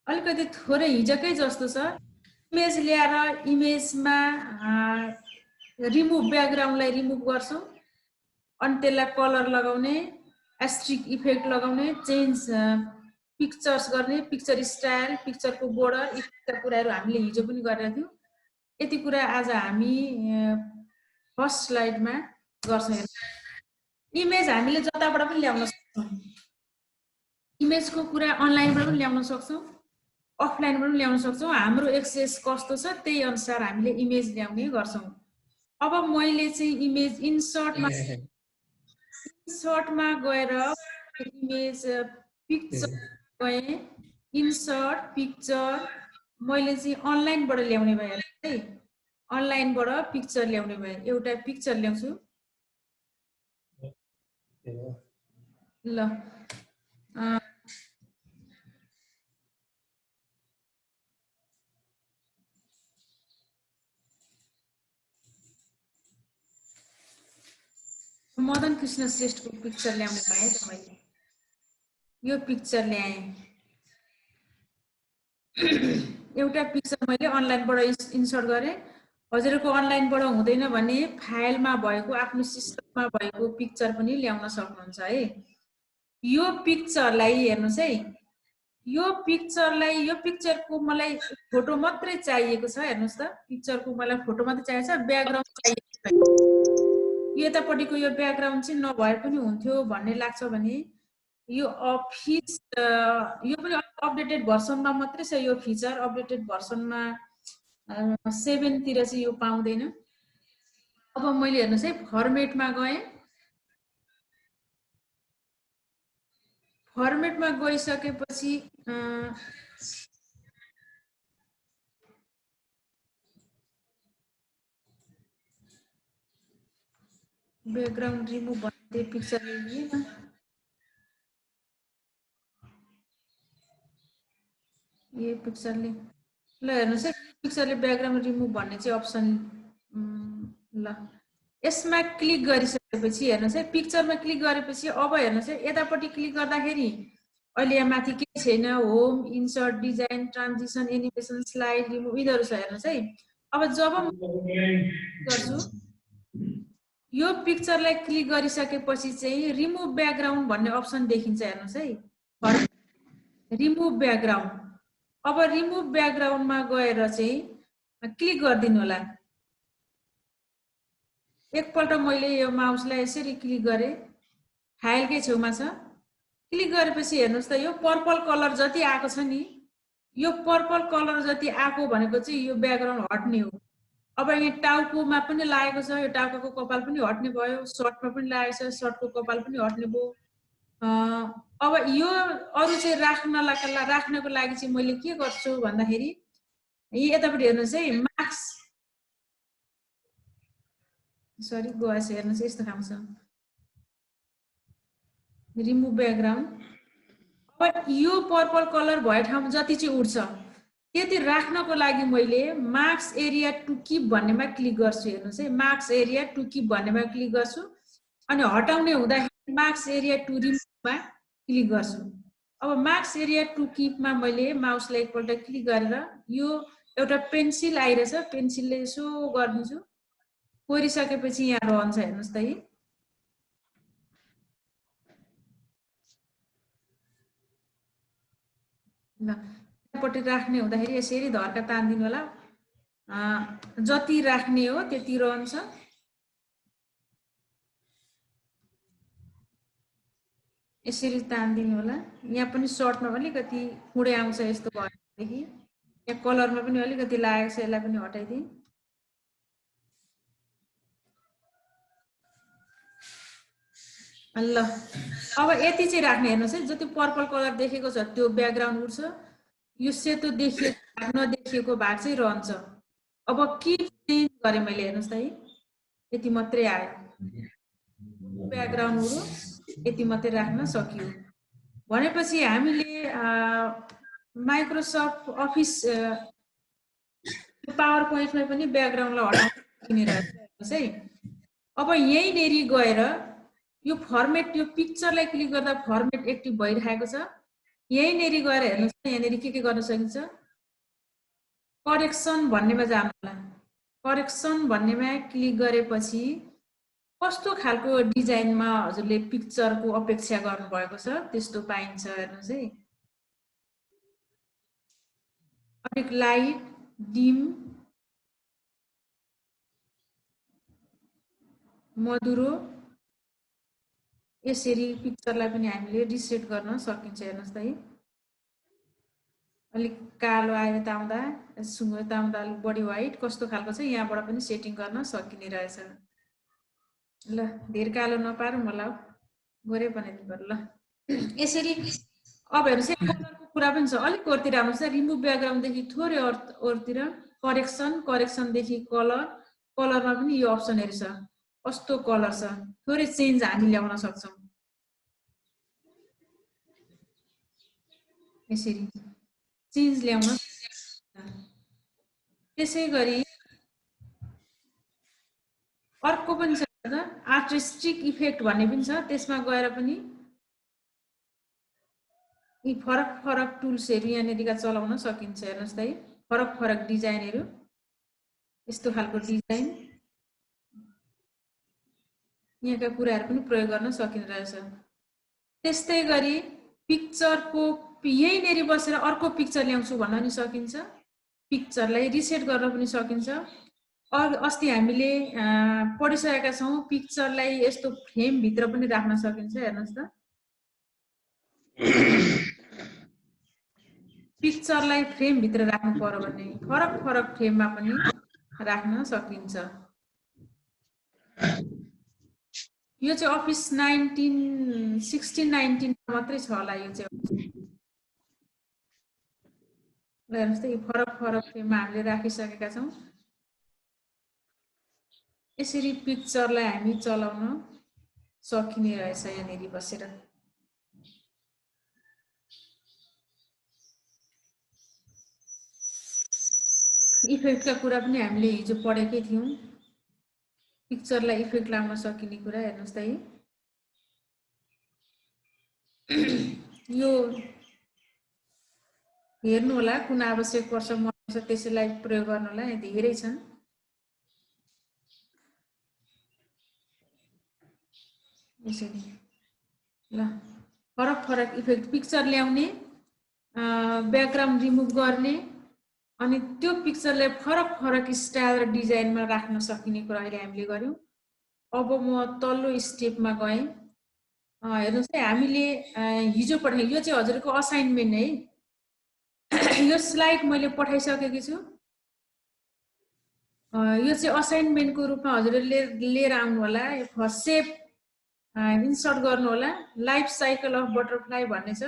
अलिकति थोरै हिजोकै जस्तो छ। इमेज ल्याएर इमेजमा रिमुभ ब्याकग्राउन्डलाई रिमुभ गर्छौँ, अनि त्यसलाई कलर लगाउने, एस्ट्रिक इफेक्ट लगाउने, चेन्ज पिक्चर्स गर्ने, पिक्चर स्टाइल, पिक्चरको बोर्डर, यस्ता कुराहरू हामीले हिजो पनि गरेका थियौँ। यति कुरा आज हामी फर्स्ट स्लाइडमा गर्छौँ। इमेज हामीले जताबाट पनि ल्याउन सक्छौँ। इमेजको कुरा अनलाइनबाट पनि ल्याउन सक्छौँ, अफलाइनबाट पनि ल्याउन सक्छौँ। हाम्रो एक्सेस कस्तो छ त्यही अनुसार हामीले इमेज ल्याउने गर्छौँ। अब मैले चाहिँ इमेज इन्सर्टमा गएर इमेज पिक्चर गएँ, इन्सर्ट पिक्चर मैले चाहिँ अनलाइनबाट ल्याउने भए है, अनलाइनबाट पिक्चर ल्याउने भए एउटा पिक्चर ल्याउँछु। ल मदन कृष्ण श्रेष्ठको पिक्चर ल्याउने भए त मैले यो पिक्चर ल्याएँ। एउटा पिक्चर मैले अनलाइनबाट इन्सर्ट गरेँ। हजुरको अनलाइनबाट हुँदैन भने फाइलमा भएको आफ्नो सिस्टममा भएको पिक्चर पनि ल्याउन सक्नुहुन्छ है। यो पिक्चरलाई हेर्नुहोस् है, यो पिक्चरको मलाई फोटो मात्रै चाहिएको छ। हेर्नुहोस् त, पिक्चरको मलाई फोटो मात्रै चाहिएको छ, ब्याकग्राउन्ड चाहिएको छैन। यतापट्टिको यो ब्याकग्राउन्ड चाहिँ नभए पनि हुन्थ्यो भन्ने लाग्छ भने यो अफिस यो पनि अपडेटेड भर्सनमा मात्रै छ। यो फिचर अपडेटेड भर्सनमा 7 तिर चाहिँ यो पाउँदैन। अब मैले हेर्नुहोस् है, फर्मेटमा गएँ। फर्मेटमा गइसकेपछि ब्याकग्राउन्ड रिमुभ भन्ने पिक्चर लिएन। यो पिक्चरले ल हेर्नुहोस् है, पिक्चरले ब्याकग्राउन्ड रिमुभ भन्ने चाहिँ अप्सन ल यसमा क्लिक गरिसकेपछि हेर्नुहोस् है, पिक्चरमा क्लिक गरेपछि अब हेर्नुहोस् है, यतापट्टि क्लिक गर्दाखेरि अहिले यहाँ माथि के छैन, home, insert, design, transition, animation, slide, remove यिनीहरू छ। हेर्नुहोस् है, अब जब गर्छु यो पिक्चरलाई क्लिक गरिसकेपछि चाहिँ रिमुभ ब्याकग्राउन्ड भन्ने अप्सन देखिन्छ। हेर्नुहोस् है, रिमुभ ब्याकग्राउन्ड। अब रिमुभ ब्याकग्राउन्डमा गएर चाहिँ क्लिक गरिदिनु होला। एकपल्ट मैले यो माउसलाई यसरी क्लिक गरेँ, फाइलकै छेउमा छ। क्लिक गरेपछि हेर्नुहोस् त, यो पर्पल कलर जति आएको छ नि, यो पर्पल कलर जति आएको भनेको चाहिँ यो ब्याकग्राउन्ड हट्ने हो। अब यहाँ टाउकोमा पनि लागेको छ, यो टाउकोको कपाल पनि हट्ने भयो, सर्टमा पनि लागेको छ, सर्टको कपाल पनि हट्ने भयो। अब यो अरू चाहिँ राख्नको लागि चाहिँ मैले के गर्छु भन्दाखेरि यतापट्टि हेर्नुहोस् है, मार्क्स सरी गएछ, हेर्नुहोस् यस्तो खालको छ रिमुभ ब्याकग्राउन्ड। अब यो पर्पल कलर भए ठाउँ जति चाहिँ उड्छ त्यति राख्नको लागि मैले मार्क्स एरिया टु किप भन्नेमा क्लिक गर्छु। हेर्नुहोस् है, मार्क्स एरिया टु किप भन्नेमा क्लिक गर्छु अनि हटाउने हुँदाखेरि मार्क्स एरिया टु रिमुभमा क्लिक गर्छु। अब मार्क्स एरिया टु किपमा मैले माउसलाई एकपल्ट क्लिक गरेर यो एउटा पेन्सिल आइरहेछ, पेन्सिलले यसो गरिदिन्छु। कोरिसकेपछि यहाँ रहन्छ। हेर्नुहोस् त, यतापट्टि राख्ने हुँदाखेरि यसरी धर्का तान्दिनु होला। जति राख्ने हो त्यति रहन्छ। यसरी तान्दिनु होला। यहाँ पनि सर्टमा अलिकति खुँडे आउँछ यस्तो भएदेखि, यहाँ कलरमा पनि अलिकति लागेको छ, यसलाई पनि हटाइदिएँ। ल अब यति चाहिँ राख्ने। हेर्नुहोस् है, जति पर्पल कलर देखेको छ त्यो ब्याकग्राउन्ड उड्छ, यो सेतो देखिएको नदेखिएको भाग चाहिँ रहन्छ। अब के चेन्ज गरेँ मैले, हेर्नुहोस् त है, यति मात्रै आयो, ब्याकग्राउन्ड उड्यो, यति मात्रै राख्न सकियो। भनेपछि हामीले माइक्रोसफ्ट अफिस पावर पोइन्टमा पनि ब्याकग्राउन्डलाई हटाउन सकिने रहेछ। हेर्नुहोस् है, अब यहीँनेरि गएर यो फर्मेट, यो पिक्चरलाई क्लिक गर्दा फर्मेट एक्टिभ भइरहेको छ। यहीँनेरि गएर हेर्नुहोस् त, यहाँनेरि के गर्न सकिन्छ, करेक्सन भन्नेमा जानु होला। करेक्सन भन्नेमा क्लिक गरेपछि कस्तो खालको डिजाइनमा हजुरले पिक्चरको अपेक्षा गर्नुभएको छ त्यस्तो पाइन्छ। हेर्नुहोस् है, अलिक लाइट, डिम, मधुरो, यसरी पिक्चरलाई पनि हामीले रिसेट गर्न सकिन्छ। हेर्नुहोस् त है, अलिक कालो आयो ताउँदा, सुँगो ताउँदा अलिक बढी व्हाइट कस्तो खालको छ यहाँबाट पनि सेटिङ गर्न सकिने रहेछ। ल धेर कालो नपारौँ होला, गोरे बनाइदिनु पर्यो। ल यसरी अब हेर्नुहोस् है, कलरको कुरा पनि छ। अलिक ओरतिर आउनुहोस्, रिमुभ ब्याकग्राउन्डदेखि थोरै ओरतिर करेक्सन, करेक्सनदेखि कलर, कलरमा पनि यो अप्सनहरू छ। कस्तो कलर छ थोरै चेन्ज हामी ल्याउन सक्छौँ। यसरी चेन्ज ल्याउन। त्यसै गरी अर्को पनि छ आर्टिस्टिक इफेक्ट भन्ने पनि छ, त्यसमा गएर पनि यी फरक फरक टुल्सहरू यहाँनिरका चलाउन सकिन्छ। हेर्नुहोस् त है, फरक फरक डिजाइनहरू, यस्तो खालको डिजाइन यहाँका कुराहरू पनि प्रयोग गर्न सकिने रहेछ। त्यस्तै गरी पिक्चरको यहीँनेरि बसेर अर्को पिक्चर ल्याउँछु भन्न पनि सकिन्छ, पिक्चरलाई रिसेट गर्न पनि सकिन्छ। अस्ति हामीले पढिसकेका छौँ पिक्चरलाई यस्तो फ्रेमभित्र पनि राख्न सकिन्छ। हेर्नुहोस् त, पिक्चरलाई फ्रेमभित्र राख्नु पर्यो भने फरक फरक फ्रेममा पनि राख्न सकिन्छ। यो चाहिँ अफिस 16-19 मात्रै छ होला यो चाहिँ। हेर्नुहोस् त, यो फरक फरक फ्रेममा हामीले राखिसकेका छौँ। यसरी पिक्चरलाई हामी चलाउन सकिने रहेछ यहाँनिर बसेर। इफेक्टका कुरा पनि हामीले हिजो पढेकै थियौँ, पिक्चरलाई इफेक्ट लाउन सकिने कुरा। हेर्नुहोस् त है, यो हेर्नु होला कुन आवश्यक पर्छ त्यसैलाई प्रयोग गर्नलाई धेरै छन्। यसरी ल फरक फरक इफेक्ट पिक्चर ल्याउने, ब्याकग्राउन्ड रिमुभ गर्ने, अनि त्यो पिक्चरलाई फरक फरक स्टाइल र डिजाइनमा राख्न सकिने कुरा अहिले हामीले गर्यौँ। अब म तल्लो स्टेपमा गएँ। हेर्नुहोस् है, हामीले हिजो पढाएँ, यो चाहिँ हजुरको असाइनमेन्ट है। यो स्लाइड मैले पठाइसकेको छु। यो चाहिँ असाइनमेन्टको रूपमा हजुरले लिएर आउनु होला। यो फर्स्ट सेप इन्सर्ट गर्नु होला। लाइफ साइकल अफ बटरफ्लाई भन्ने छ।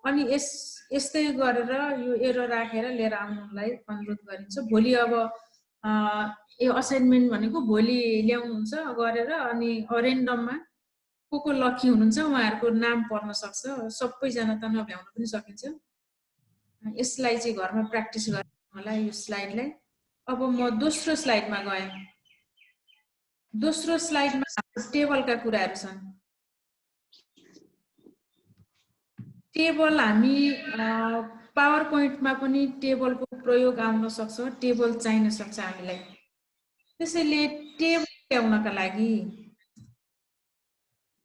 अनि यस्तै गरेर यो एरो राखेर लिएर आउनुलाई अनुरोध गरिन्छ। भोलि अब यो असाइनमेन्ट भनेको भोलि ल्याउनुहुन्छ गरेर, अनि रेन्डममा को लकी हुनुहुन्छ उहाँहरूको नाम पर्न सक्छ। सबैजना त नभ्याउन पनि सकिन्छ। यसलाई चाहिँ घरमा प्र्याक्टिस गर्नु होला यो स्लाइडलाई। अब म दोस्रो स्लाइडमा गएँ। दोस्रो स्लाइडमा टेबलका कुराहरू छन्। टेबल हामी पावर पोइन्टमा पनि टेबलको प्रयोग आउन सक्छ, टेबल चाहिन सक्छ हामीलाई। त्यसैले टेबल ल्याउनका लागि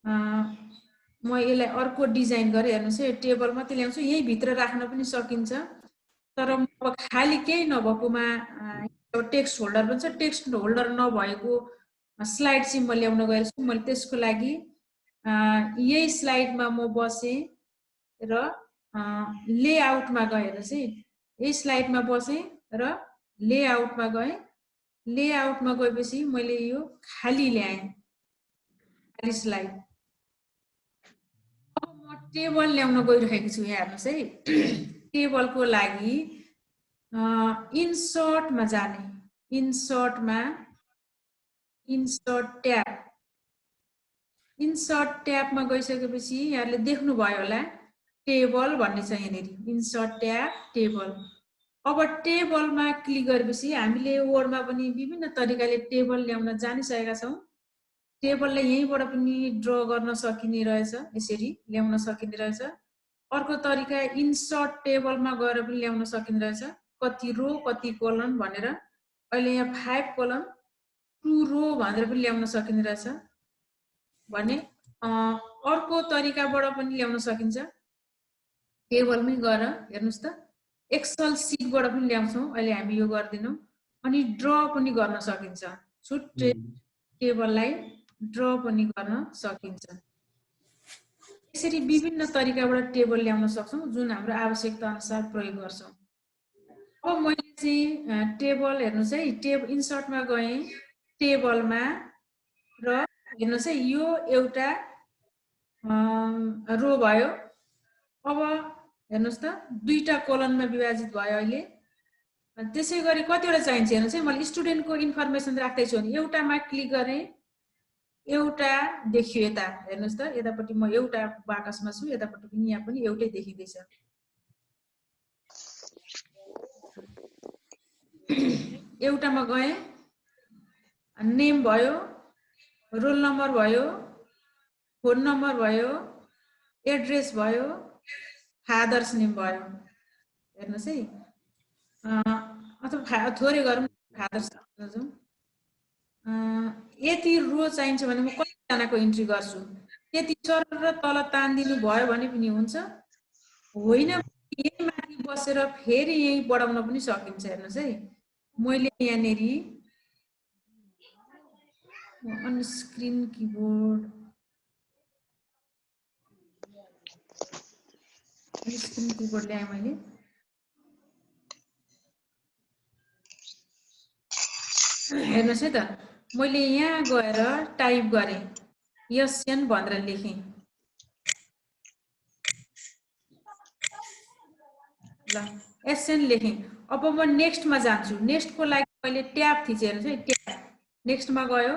म यसलाई अर्को डिजाइन गरेँ। हेर्नुहोस् है, टेबल मात्रै ल्याउँछु, यही भित्र राख्न पनि सकिन्छ। तर अब खाली केही नभएकोमा टेक्स्ट होल्डर पनि छ, टेक्स्ट होल्डर नभएको स्लाइड चाहिँ म ल्याउन गएको छु। मैले त्यसको लागि यही स्लाइडमा म बसेँ र लेआउटमा गएँ। हेर्नुहोस् है, यही स्लाइडमा बसेँ र लेआउटमा गएँ। लेआउटमा गएपछि मैले यो खाली ल्याएँ, खाली स्लाइड। अब म टेबल ल्याउन गइरहेको छु। यहाँ हेर्नुहोस् है, टेबलको लागि इन्सर्टमा जाने, इन्सर्टमा इन्सर्ट ट्याब, इन्सर्ट ट्याबमा गइसकेपछि यहाँले देख्नुभयो होला टेबल भन्ने छ यहाँनिर, इन्सर्ट ट्याब टेबल। अब टेबलमा क्लिक गरेपछि हामीले वर्डमा पनि विभिन्न तरिकाले टेबल ल्याउन जानिसकेका छौँ। टेबललाई यहीँबाट पनि ड्र गर्न सकिने रहेछ, यसरी ल्याउन सकिने रहेछ। अर्को तरिका इन्सर्ट टेबलमा गएर पनि ल्याउन सकिन्छ कति रो कति कोलन भनेर अहिले यहाँ 5 कोलन 2 रो भनेर पनि ल्याउन सकिन्छ भने अर्को तरिकाबाट पनि ल्याउन सकिन्छ टेबलमै गएर हेर्नुस् त एक्सेल सिटबाट पनि ल्याउँछौं अहिले हामी यो गर्दिनौं अनि ड्र पनि गर्न सकिन्छ छुट्टै टेबललाई ड्र पनि गर्न सकिन्छ यसरी विभिन्न तरिकाबाट टेबल ल्याउन सक्छौं जुन हाम्रो आवश्यकता अनुसार प्रयोग गर्छौं अब मैले चाहिँ टेबल हेर्नुस् है टेबल इन्सर्टमा गए टेबलमा र हेर्नुस् है यो एउटा रो भयो अब हेर्नुस् त दुईटा कोलनमा विभाजित भयो अहिले त्यसैगरी कतिवटा चाहिन्छ हेर्नुस् है मैले स्टुडेन्टको इन्फर्मेसन राख्दै छु भने एउटामा क्लिक गरे एउटा देखियो यता हेर्नुस् त यतापट्टि म एउटा बाकसमा छु यतापट्टि पनि यहाँ पनि एउटै देखिदैछ एउटामा गए नेम भयो रोल नम्बर भयो फोन नम्बर भयो एड्रेस भयो फादर्स नेम भयो हेर्नुस् है अथवा थोरै गरौँ फादर्स जाउँ यति रो चाहिन्छ भने म कति जनाको इन्ट्री गर्छु यति सर र तल तान्दिनु भयो भने पनि हुन्छ होइन यही माथि बसेर फेरि यही बढाउन पनि सकिन्छ हेर्नुस् है मैले यहाँनेरि अन स्क्रिन कीबोर्ड ल्याएँ मैले हेर्नुस् है त मैले यहाँ गएर टाइप गरेँ एसएन भनेर लेखेँ ल एसएन लेखेँ अब म नेक्स्टमा जान्छु नेक्स्टको लागि मैले ट्याब थिचेँ हेर्नुस् है ट्याब नेक्स्टमा गयो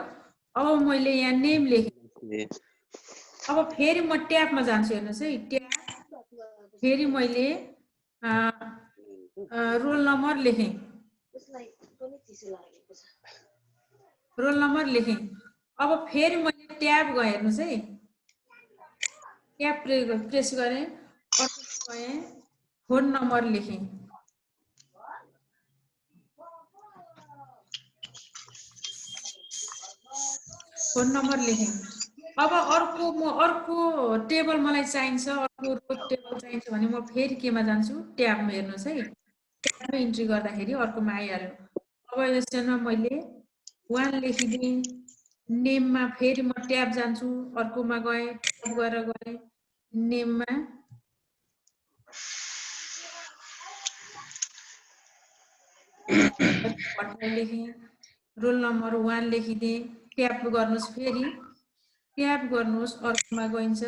अब मैले यहाँ नेम लेखेँ अब फेरि म ट्याबमा जान्छु हेर्नुस् है ट्याब फेरि मैले रोल नम्बर लेखेँ रोल नम्बर लेखेँ अब फेरि मैले ट्याब गएँ हेर्नुस् है ट्याब प्रेस गरेँ गएँ फोन नम्बर लेखेँ फोन नम्बर लेखेँ अब अर्को टेबल मलाई चाहिन्छ अर्को रो टेबल चाहिन्छ भने म फेरि केमा जान्छु ट्याबमा हेर्नुस् है ट्याबमा इन्ट्री गर्दाखेरि अर्कोमा आइहाल्यो अब यसमा मैले 1 लेखिदिएँ नेममा फेरि म ट्याब जान्छु अर्कोमा गएँ ट्याब गरेर गएँ नेममा लेखेँ रोल नम्बर 1 लेखिदिएँ ट्याब गर्नुस् फेरि ट्याब गर्नुस् अर्कोमा गइन्छ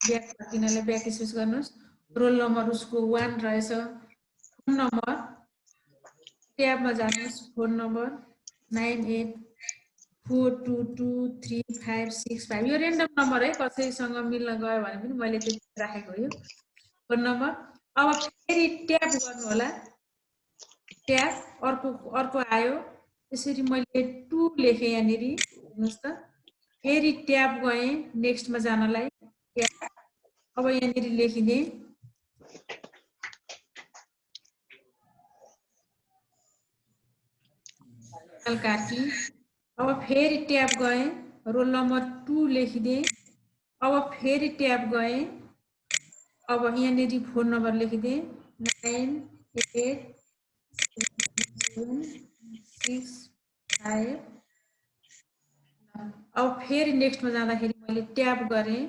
ब्याक फर्किनलाई ब्याक स्पेस गर्नुस् रोल नम्बर उसको 1 रहेछ फोन नम्बर ट्याबमा जानुस् फोन नम्बर 9842235565 यो रेन्डम नम्बर है कसैसँग मिल्न गयो भने पनि मैले त्यति राखेको हो फोन नम्बर अब फेरि ट्याब गर्नु होला ट्याब अर्को आयो त्यसरी मैले 2 लेखेँ यहाँनेरि हेर्नुस् त फेरि ट्याब गएँ नेक्स्टमा जानलाई अब यहाँनेरि लेखिदिएँ कार्की अब फेरि ट्याब गएँ रोल नम्बर 2 लेखिदिएँ अब फेरि ट्याब गएँ अब यहाँनेरि फोन नम्बर लेखिदिएँ 987665 अब फेरि नेक्स्टमा जाँदाखेरि मैले ट्याब गरेँ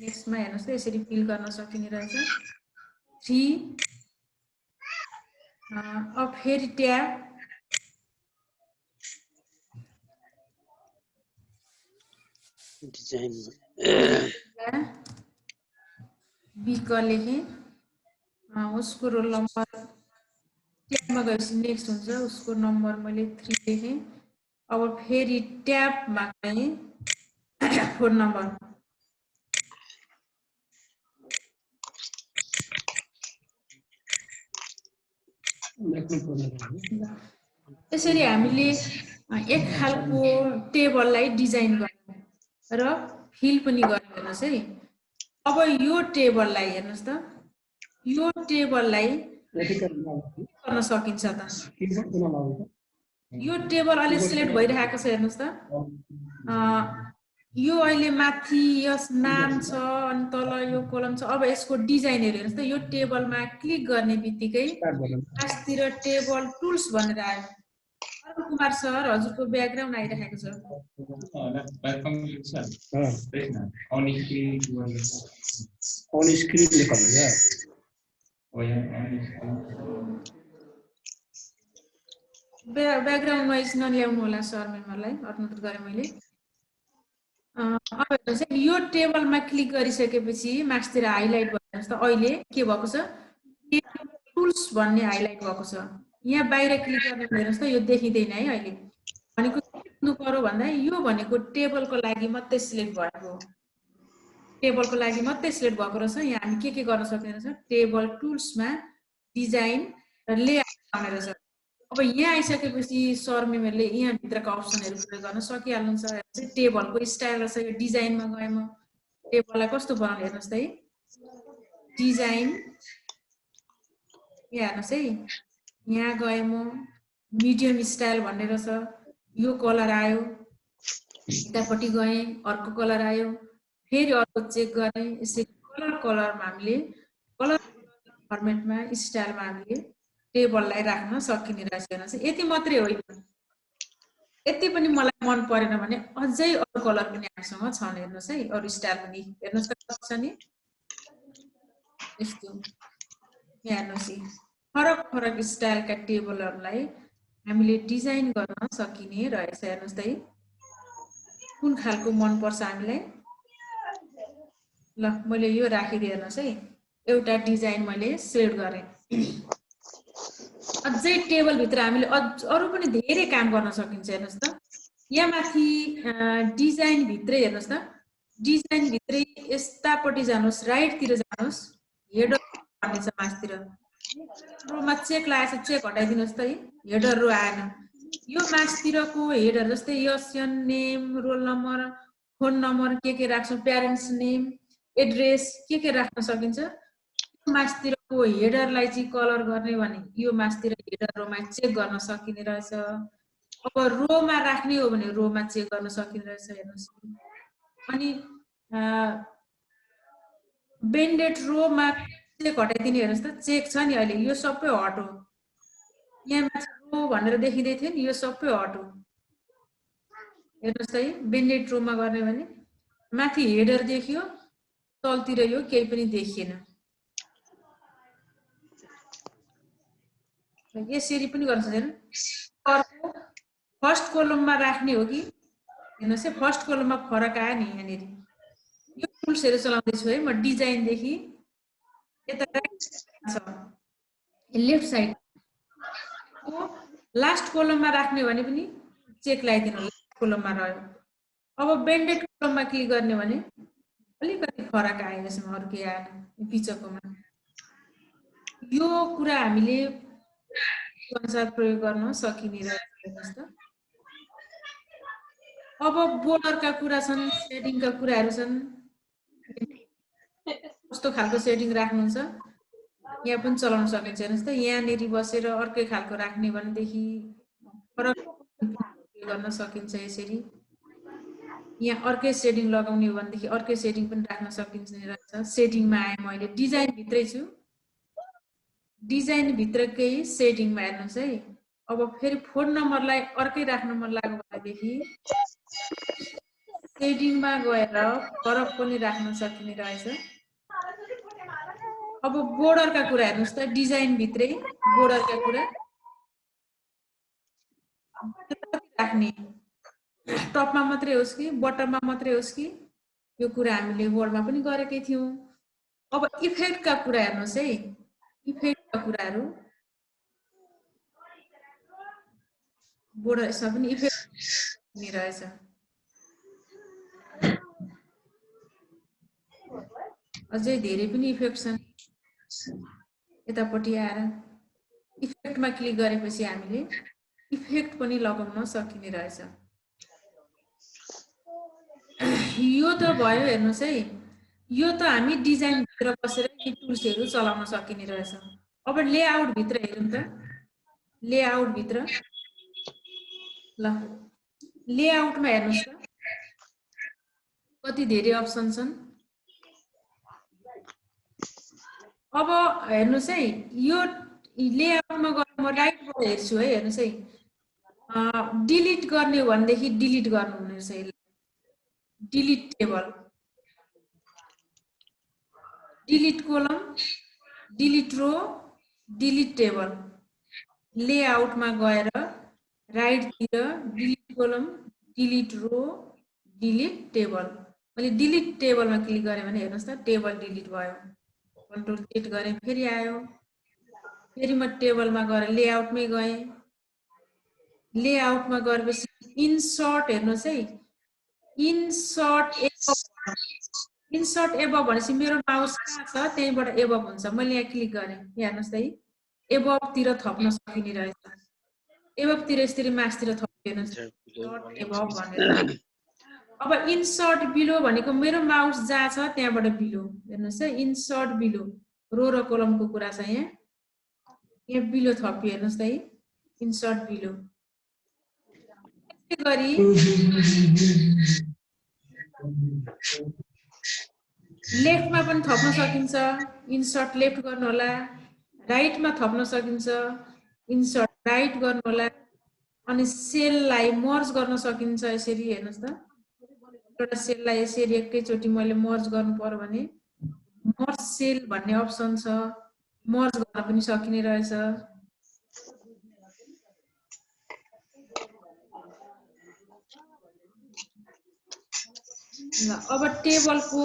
नेक्स्टमा हेर्नुस् त यसरी फिल गर्न सकिने रहेछ 3 अब फेरि ट्याब डिजाइन बिक लेखेँ उसको रोल नम्बर ट्याबमा गएपछि नेक्स्ट हुन्छ उसको नम्बर मैले 3 लेखेँ अब फेरि ट्याबमा गएँ फोन नम्बर यसरी हामीले एक खालको टेबललाई डिजाइन गर्नु र फिल पनि गर्नु हेर्नुस् है अब यो टेबललाई हेर्नुस् त, यो टेबललाई गर्न सकिन्छ त। यो टेबल अहिले सिलेक्ट भइरहेको छ हेर्नुस् त। यो अहिले माथि यस नाम छ अनि तल यो कोलम छ। अब यसको डिजाइनहरु हेर्नुस् त, यो टेबलमा क्लिक गर्ने बित्तिकै मास्तिर टेबल टुल्स भनेर आयो। अरुण कुमार सर, हजुरको ब्याकग्राउन्ड आइरहेको छ। ऑन स्क्रीन लेख्नु छ। ब्याकग्राउन्ड नोइज नल्याउनु होला सर, मेम्बरलाई अनुरोध गरे मैले। अब हेर्नुस् है, यो टेबलमा क्लिक गरिसकेपछि मास्तिर हाइलाइट गर्नुहोस् त। अहिले के भएको छ, टेबल टुल्स भन्ने हाइलाइट भएको छ। यहाँ बाहिर क्लिक गर्ने हेर्नुस् त, यो देखिँदैन है अहिले। भनेको के पर्यो भन्दा यो भनेको टेबलको लागि मात्रै सिलेक्ट भएको हो, टेबलको लागि मात्रै सिलेक्ट भएको रहेछ। यहाँ हामी के गर्न सक्ने रहेछ, टेबल टुल्समा डिजाइन र लेआउट आउने रहेछ। अब यहाँ आइसकेपछि सर मेमहरूले यहाँ भित्रका अप्सनहरु प्रयोग गर्न सकिहाल्नुहुन्छ। टेबलको स्टाइल रहेछ, यो डिजाइनमा गए म टेबललाई कस्तो बनाउने हेर्नुस् त है, डिजाइन यहाँ हेर्नुस् है, यहाँ गए म मिडियम स्टाइल भन्ने रहेछ, यो कलर आयो, यतापट्टि गए अर्को कलर आयो, फेरि अर्को चेक गरे। यसरी कलरमा हामीले कलर फर्मेटमा स्टाइलमा हामीले टेबललाई राख्न सकिने रहेछ। हेर्नुस् यति मात्रै होइन, यति पनि मलाई मन परेन भने अझै अरु कलर पनि हामीसँग छन्। हेर्नुस् है, अरु स्टाइल पनि हेर्नुस् त छ नि, यस्तो यहाँ हेर्नुस् है, फरक फरक स्टाइलका टेबलहरुलाई हामीले डिजाइन गर्न सकिने रहेछ। हेर्नुस् त है, कुन खालको मन पर्छ हामीलाई। ल मैले यो राखिदिए। हेर्नुस् है, एउटा डिजाइन मैले सेट गरे। अझै टेबल भित्र हामीले अरु पनि धेरै काम गर्न सकिन्छ। हेर्नुस् त, यहाँ माथि डिजाइन भित्रै हेर्नुस् त, डिजाइन भित्रै यस्तापट्टि जानुस्, राइट तिर जानुस्, हेडर भन्ने छ मास्तिर। रोमा चेक लागेछ, चेक हटाइदिनुस् त है, हेडर रो आएन। यो मास्तिरको हेडर जस्तै यसन name, roll number, phone number के राख्छौं, प्यारेन्ट्स नेम, एड्रेस के राख्न सकिन्छ। मास्तिरको हेडरलाई चाहिँ कलर गर्ने भने यो मास्तिर हेडर रोमा चेक गर्न सकिने रहेछ। अब रोमा राख्ने हो भने रोमा चेक गर्न सकिने रहेछ। हेर्नुस्, अनि बेन्डेड रोमा चेक हटाइदिने। हेर्नुस् त, चेक छ नि अहिले, यो सबै हट हो। यहाँ माथि रो भनेर देखिँदै थियो नि, यो सबै हट हो। हेर्नुस् त है, बेन्डेड रोमा गर्ने भने माथि हेडर देखियो, तलतिर यो केही पनि देखिएन। यसरी पनि गर्न सक्दैन। फर्स्ट कोलममा राख्ने हो कि, हेर्नुस् है, फर्स्ट कोलममा फरक आयो नि यहाँनिर। यो टुल्सहरु चलाउँदैछु है म, डिजाइन देखि यता छ लेफ्ट साइड लास्ट कोलममा राख्ने भने पनि चेक लगाइदिनु, लास्ट कोलममा रह्यो। अब बेन्डेड कोलममा क्लिक गर्ने भने अलिकति फरक आयो, यसमा अरु के आएन पिछकोमा। यो कुरा हामीले अनुसार प्रयोग गर्न सकिने रहेछ। अब बोर्डरका कुरा छन्, सेडिङका कुराहरु छन्। कस्तो खालको सेडिङ राख्नुहुन्छ यहाँ पनि चलाउन सकिन्छ। हेर्नुस् त, यहाँनेरि बसेर अर्कै खालको राख्ने भनेदेखि फरक गर्न सकिन्छ। यसरी यहाँ अर्कै सेडिङ लगाउने हो भनेदेखि अर्कै सेडिङ पनि राख्न सकिन्छ रहेछ। सेडिङमा आए म अहिले डिजाइन भित्रै छु, डिजाइन भित्रकै सेडिङमा हेर्नुस् है। अब फेरि फोन नम्बरलाई अर्कै राख्न मन लाग्यो भनेदेखि सेडिङमा गएर फरक पनि राख्न सकिने रहेछ। अब बोर्डरका कुरा हेर्नुस् त, डिजाइन भित्रै बोर्डरका कुरा राख्ने, टपमा मात्रै होस् कि बटममा मात्रै होस् कि, यो कुरा हामीले बोर्डमा पनि गरेकै थियौं। अब इफेक्टका कुरा हेर्नुस् है, इफेक्टका कुराहरु बोर्डर यसमा पनि इफेक्ट हुने रहेछ। अझै धेरै पनि इफेक्ट छन्। यतापट्टि आएर इफेक्टमा क्लिक गरेपछि हामीले इफेक्ट पनि लगाउन सकिने रहेछ। यो त भयो। हेर्नुस् है, यो त हामी डिजाइन भित्र बसेर यी टुल्सहरु चलाउन सकिने रहेछ। अब लेआउट भित्र हेरौँ त। लेआउट भित्र ल लेआउटमा हेर्नुस् त कति धेरै अप्सन छन्। अब हेर्नुस् है यो लेआउटमा गएर म राइटबाट हेर्छु है। हेर्नुस् है डिलिट गर्ने हो भनेदेखि डिलिट गर्नु हुने रहेछ यसले। Delete table, delete column, delete row, delete table. लेआउटमा गएर राइटतिर delete column, delete row, delete table. मैले डिलिट टेबलमा क्लिक गरेँ भने हेर्नुस् त टेबल डिलिट भयो। कन्ट्रोल Z गरेँ फेरि आयो। फेरि म टेबलमा गएर लेआउटमै गएँ। लेआउटमा गएपछि इन्सर्ट हेर्नुस् है। इन्सर्ट एबभ भनेपछि मेरो माउस कहाँ छ त्यहीबाट एबभ हुन्छ। मैले यहाँ क्लिक गरेँ हेर्नुस् त है एबभतिर थप्न सकिने रहेछ। एबभतिर यसरी मासतिर थपिदिनुस् एबभ भनेर। अब इन्सर्ट बिलो भनेको मेरो माउस जहाँ छ त्यहाँबाट बिलो हेर्नुस् है। इन्सर्ट बिलो रो र कोलमको कुरा छ यहाँ। यहाँ बिलो थपियो हेर्नुस् त है इन्सर्ट बिलो। त्यसै गरी लेफ्टमा पनि थप्न सकिन्छ। इन्सर्ट लेफ्ट गर्नु होला। राइटमा थप्न सकिन्छ। इन्सर्ट राइट गर्नु होला। अनि सेललाई मर्ज गर्न सकिन्छ यसरी हेर्नुस् त। एउटा सेललाई यसरी एकैचोटी मैले मर्ज गर्नु पर्यो भने मर्ज सेल भन्ने अप्सन छ। मर्ज गर्न पनि सकिने रहेछ। अब टेबलको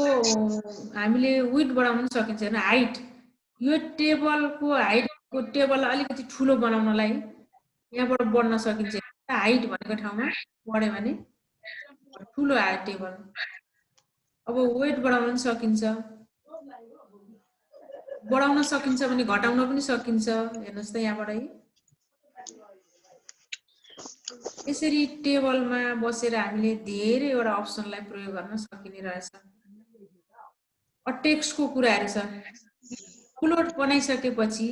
हामीले विड्थ बढाउन सकिन्छ हैन हाइट। यो टेबलको हाइटको टेबललाई अलिकति ठुलो बनाउनलाई यहाँबाट बढ्न सकिन्छ। हाइट भनेको ठाउँमा बढ्यो भने ठुलो आयो टेबल। अब वेट बढाउन पनि सकिन्छ। बढाउन सकिन्छ भने घटाउन पनि सकिन्छ हेर्नुस् त यहाँबाट है। यसरी टेबलमा बसेर हामीले धेरैवटा अप्सनलाई प्रयोग गर्न सकिने रहेछ। टेक्स्टको कुराहरु छ। फ्लोट बनाइसकेपछि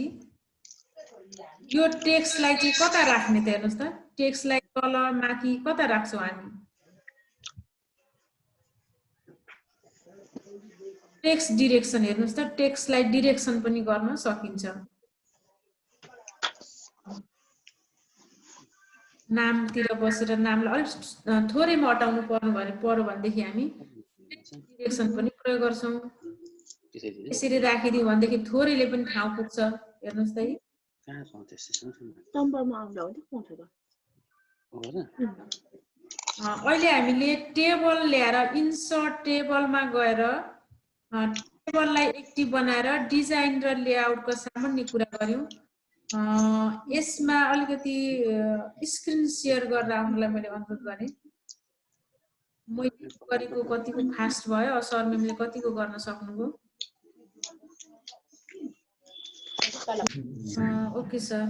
यो टेक्स्टलाई चाहिँ कता राख्ने त हेर्नुस् त। टेक्स्टलाई तल माथि कता राख्छौं हामी। टेक्स्ट डिरेक्सन हेर्नुस् त। टेक्स्टलाई डिरेक्सन पनि गर्न सकिन्छ। नामतिर बसेर नामलाई अलिक थोरैमा हटाउनु पर्यो भनेदेखि हामी डिरेक्सन पनि प्रयोग गर्छौं। यसरी राखिदियौ भनेदेखि थोरैले पनि ठाउँ पुग्छ हेर्नुस् त है। अहिले हामीले टेबल ल्याएर इन्सर्ट टेबलमा गएर टेबललाई एक्टिभ बनाएर डिजाइन र लेआउटको सामान्य कुरा गर्यौं। यसमा अलिकति स्क्रिन शेयर गरेर आउनलाई मैले अनुरोध गरेँ। मैले गरेको कतिको फास्ट भयो सर मेमले कतिको गर्न सक्नुभयो। Okay sir.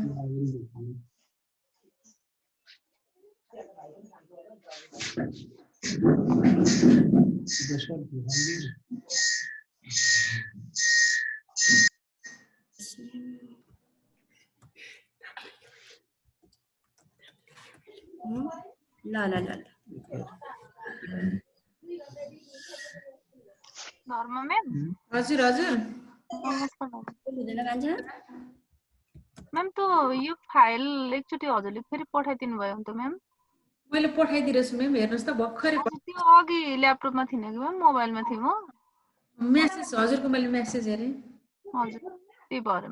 ल ल ल धर्म मैम। हजुर हजुर मैम तो यो फाइल एकचोटि हजुरले फेरि पठाइदिनु भयो त मैम। मैले पठाइदिरहेछु मैम हेर्नुस् त भर्खरै। त्यो अघि ल्यापटपमा थिएन कि मैम मोबाइलमा थिए म। मेसेज हजुरको मैले मेसेज हेरेँ। हजुर त्यही भएर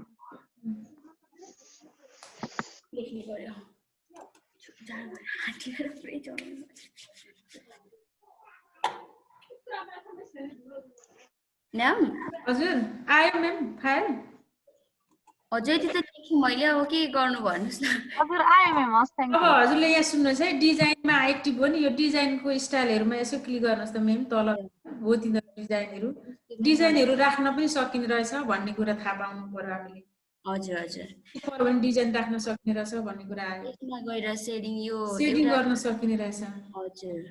लेख्नु पर्यो। म्याम हजुर आयो मैम फाइल। हजुर त्यो त लेखेँ मैले अब के गर्नु भन्नुस् न। हजुर आयो मैम हस् थ्यांक अब यू। हजुरले यहाँ सुन्नुहोस् है डिजाइनमा एक्टिभ हो नि यो डिजाइनको स्टाइलहरुमा यसो क्लिक गर्नुहोस् त मैम तल हो तिनीहरु डिजाइनहरु राख्न पनि सकिने रहेछ भन्ने कुरा थाहा पाउनु पर्यो हामीले। हजुर हजुर पर्यो भने डिजाइन राख्न सकिने रहेछ भन्ने कुरा आयो। यसमा गएर सेटिङ यो सेटिङ गर्न सकिने रहेछ। हजुर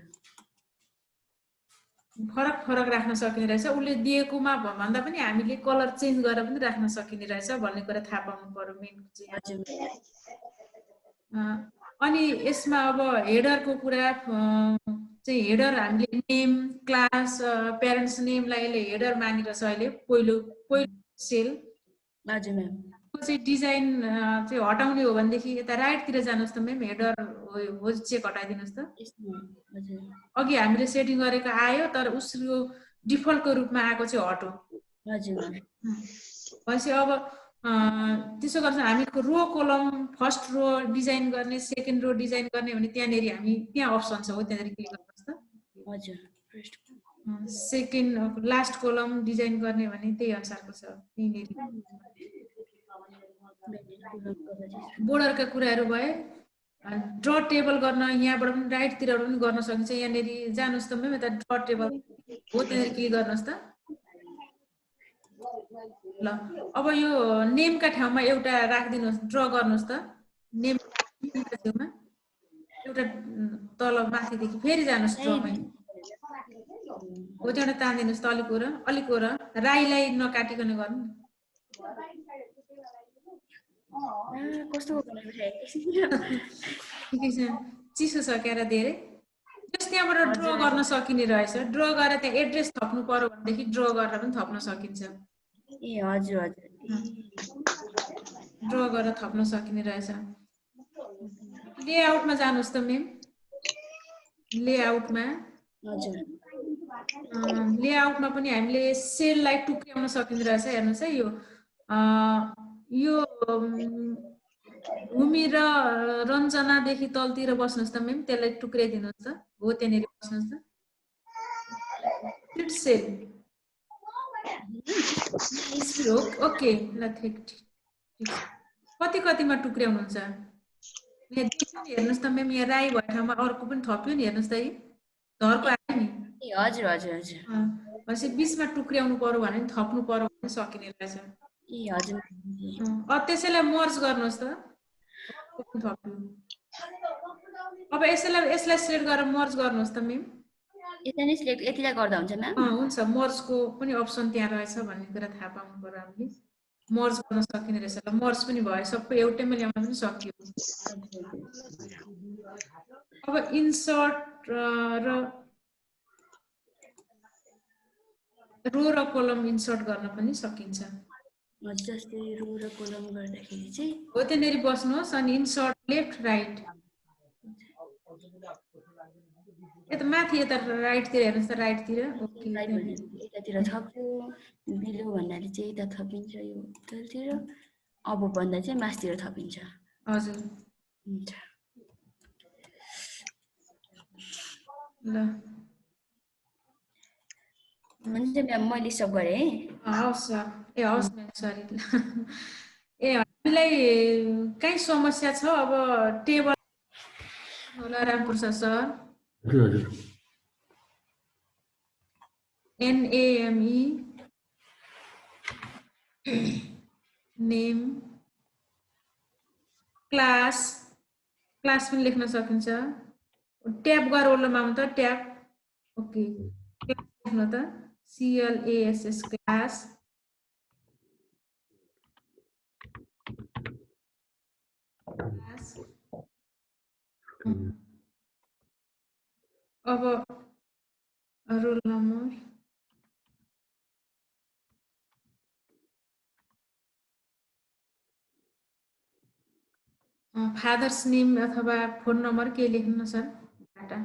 फरक फरक राख्न सकिने रहेछ उसले दिएकोमा भन्दा पनि हामीले कलर चेन्ज गरेर पनि राख्न सकिने रहेछ भन्ने कुरा थाहा पाउनु पर्यो मेन चाहिँ हजुर अनि यसमा अब हेडरको कुरा चाहिँ हेडर हामीले नेम क्लास प्यारेन्ट्स नेमलाई यसले हेडर मानिरहेछ अहिले पहिलो सेल हजुर म्याम चाहिँ डिजाइन चाहिँ हटाउने हो भनेदेखि यता राइटतिर जानुहोस् त म्याम हेडर हो चेक हटाइदिनुहोस् त हजुर अघि हामीले सेटिङ गरेको आयो तर उसको डिफल्टको रूपमा आएको चाहिँ हटो हजुर भनेपछि अब त्यसो गर्छ हामी रो कोलम फर्स्ट रो डिजाइन गर्ने सेकेन्ड रो डिजाइन गर्ने भने त्यहाँनेरि हामी त्यहाँ अप्सन छ हो त्यहाँनेरि क्लिक गर्नुहोस् त हजुर सेकेन्ड लास्ट कोलम डिजाइन गर्ने भने त्यही अनुसारको छ त्यहीँनेरि बोर्डरका कुराहरू भए ड्र टेबल गर्न यहाँबाट पनि राइटतिरबाट पनि गर्न सकिन्छ यहाँनेरि जानुहोस् त म्याम यता ड्र टेबल हो त्यहाँनेरि क्लिक गर्नुहोस् त ल अब यो नेमका ठाउँमा एउटा राखिदिनुहोस् ड्र गर्नुहोस् त नेम छेउमा एउटा तल माथिदेखि फेरि जानुहोस् ड्रमा हो त्यहाँबाट तानिदिनुहोस् त अलिक वर राईलाई नकाटिकन गर्नु कस्तो चिसो छ क्यार धेरै जस त्यहाँबाट ड्र गर्न सकिने रहेछ ड्र गरेर त्यहाँ एड्रेस थप्नु पर्यो भनेदेखि ड्र गरेर पनि थप्न सकिन्छ ए हजुर हजुर ड्र गरेर थप्न सकिने रहेछ लेआउटमा जानुहोस् त मेम लेआउटमा हजुर लेआउटमा पनि हामीले सेललाई टुक्र्याउन सकिने रहेछ हेर्नुहोस् है यो भूमि र रञ्जनादेखि तलतिर बस्नुहोस् त मेम त्यसलाई टुक्र्याइदिनुहोस् त हो त्यहाँनिर बस्नुहोस् त सेल ओके ल ठिक कति कतिमा टुक्र्याउनुहुन्छ यहाँ हेर्नुहोस् त मेम यहाँ राई भएको ठाउँमा अर्को पनि थप्यो नि हेर्नुहोस् त है धरको आयो नि हजुर हजुर हजुर भनेपछि बिचमा टुक्र्याउनु पर्यो भने थप्नु पर्यो भने सकिने रहेछ ए हजुर त्यसैलाई मर्ज गर्नुहोस् त अब यसलाई सिलेक्ट गरेर मर्ज गर्नुहोस् त मेम यता नै सिलेक्ट यतिलाई गर्दा हुन्छ म्याम हुन्छ मर्जको पनि अप्सन त्यहाँ रहेछ भन्ने कुरा थाहा पाउनु पर्यो हामीले मर्ज गर्न सकिने रहेछ ल मर्ज पनि भयो सबै एउटैमा ल्याउन पनि सकियो अब इन्सर्ट र रो र कोलम इन्सर्ट गर्न पनि सकिन्छ जस्तै रो र कोलम गर्दाखेरि चाहिँ हो त्यहाँनेरि बस्नुहोस् अनि इन्सर्ट लेफ्ट राइट यता माथि यता राइटतिर हेर्नुहोस् त राइटतिर ओके यतातिर थप्यो बिलो भन्नाले चाहिँ यता थपिन्छ यो तलतिर अब भन्दा चाहिँ मासतिर थपिन्छ हजुर ल हुन्छ म्याम मैले स्टप गरेँ है हवस् ए हवस् म्याम सरी ए हामीलाई कहीँ समस्या छ अब टेबल होला Ramprasad sir NAME name class पनि लेख्न सकिन्छ ट्याब गरेर ओर्लोमा आउनु त ट्याब ओके लेख्नु त CLASS क्लास अब रोल नम्बर फादर्स नेम अथवा फोन नम्बर के लेख्नु सर डाटा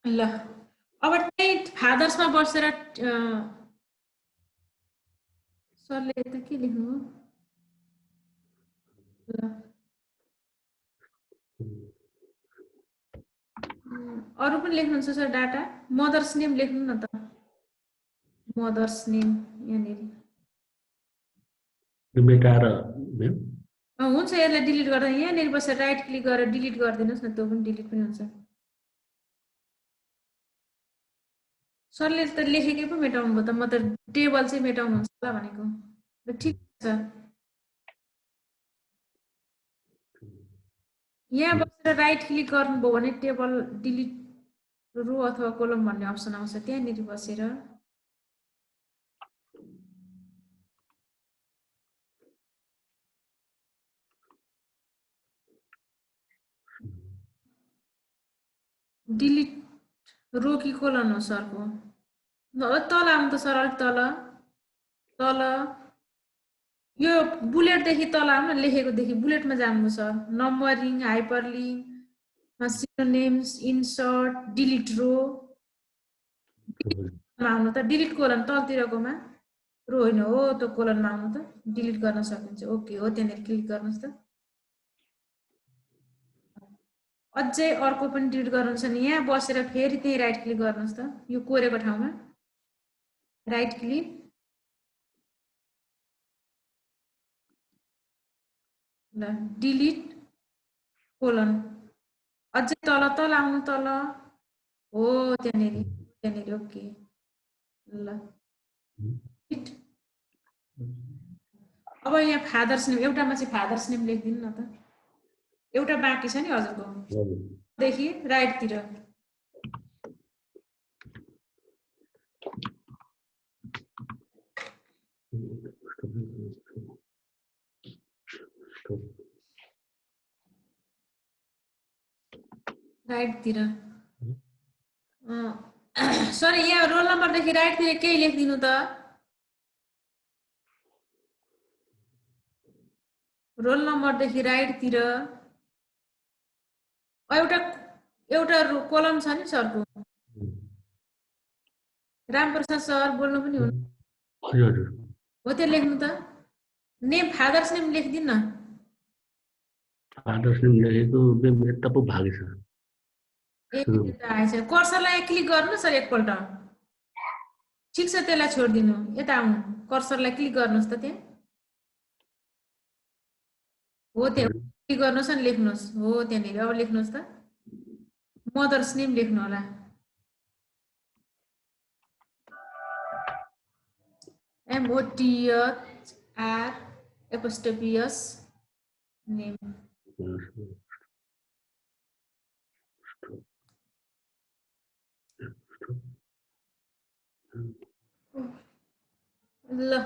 ल अब त्यही फादर्समा बसेर सरले यता के लेख्नु अरु पनि लेख्नुहुन्छ सर डाटा मदर्स नेम लेख्नु न त मदर्स नेम यहाँनिर बेटा र मेम हुन्छ यसलाई डिलिट गर्दा यहाँनिर बसेर राइट क्लिक गरेर डिलिट गरिदिनुहोस् न त्यो पनि डिलिट पनि हुन्छ सरले त लेखेकै पो मेटाउनु भयो त म त टेबल चाहिँ मेटाउनुहुन्छ होला भनेको ठिक छ यहाँ बसेर राइट क्लिक गर्नुभयो भने टेबल डिलिट रो अथवा कोलम भन्ने अप्सन आउँछ त्यहाँनिर बसेर डिलिट रो कि कोलन हो सरको तल आउनु त सर अलिक तल तल यो बुलेटदेखि तल आउनु न लेखेकोदेखि बुलेटमा जानु सर numbering hyperlink synonyms insert delete row आउनु त डिलिट कोलन तलतिरकोमा रो होइन हो त कोलनमा आउनु त डिलिट गर्न सकिन्छ ओके हो त्यहाँनिर क्लिक गर्नुहोस् त अझै अर्को पनि डिलिट गर्नु छ नि यहाँ बसेर फेरि त्यही राइट क्लिक गर्नुहोस् त यो कोरेको ठाउँमा राइट क्लिक ल डिलिट कोलन अझै तल तल आउनु तल हो त्यहाँनिर ओके ल अब यहाँ फादर्स नेम एउटामा चाहिँ फादर्स नेम लेखिदिनु न त एउटा बाँकी छ नि हजुरको देखि राइटतिर राइटतिर सरी यहाँ रोल नम्बरदेखि राइटतिर केही लेखिदिनु त रोल नम्बरदेखि राइटतिर एउटा कोलम छ नि सरको रामप्रसाद सर बोल्नु पनि हुनु हो त्यो लेख्नु त नेम फादर्स नेम लेखिदिनु न फादर्स नेम लेखेको यता पो भागेछ कर्सरलाई क्लिक गर्नु सर एकपल्ट ठिक छ त्यसलाई छोडिदिनु यता आउनु कर्सरलाई क्लिक गर्नुहोस् त त्यहाँ हो त्यहाँ क्लिक गर्नुहोस् अनि लेख्नुहोस् हो त्यहाँनिर अब लेख्नुहोस् त मदर्स नेम लेख्नु होला MOTHR नेम ल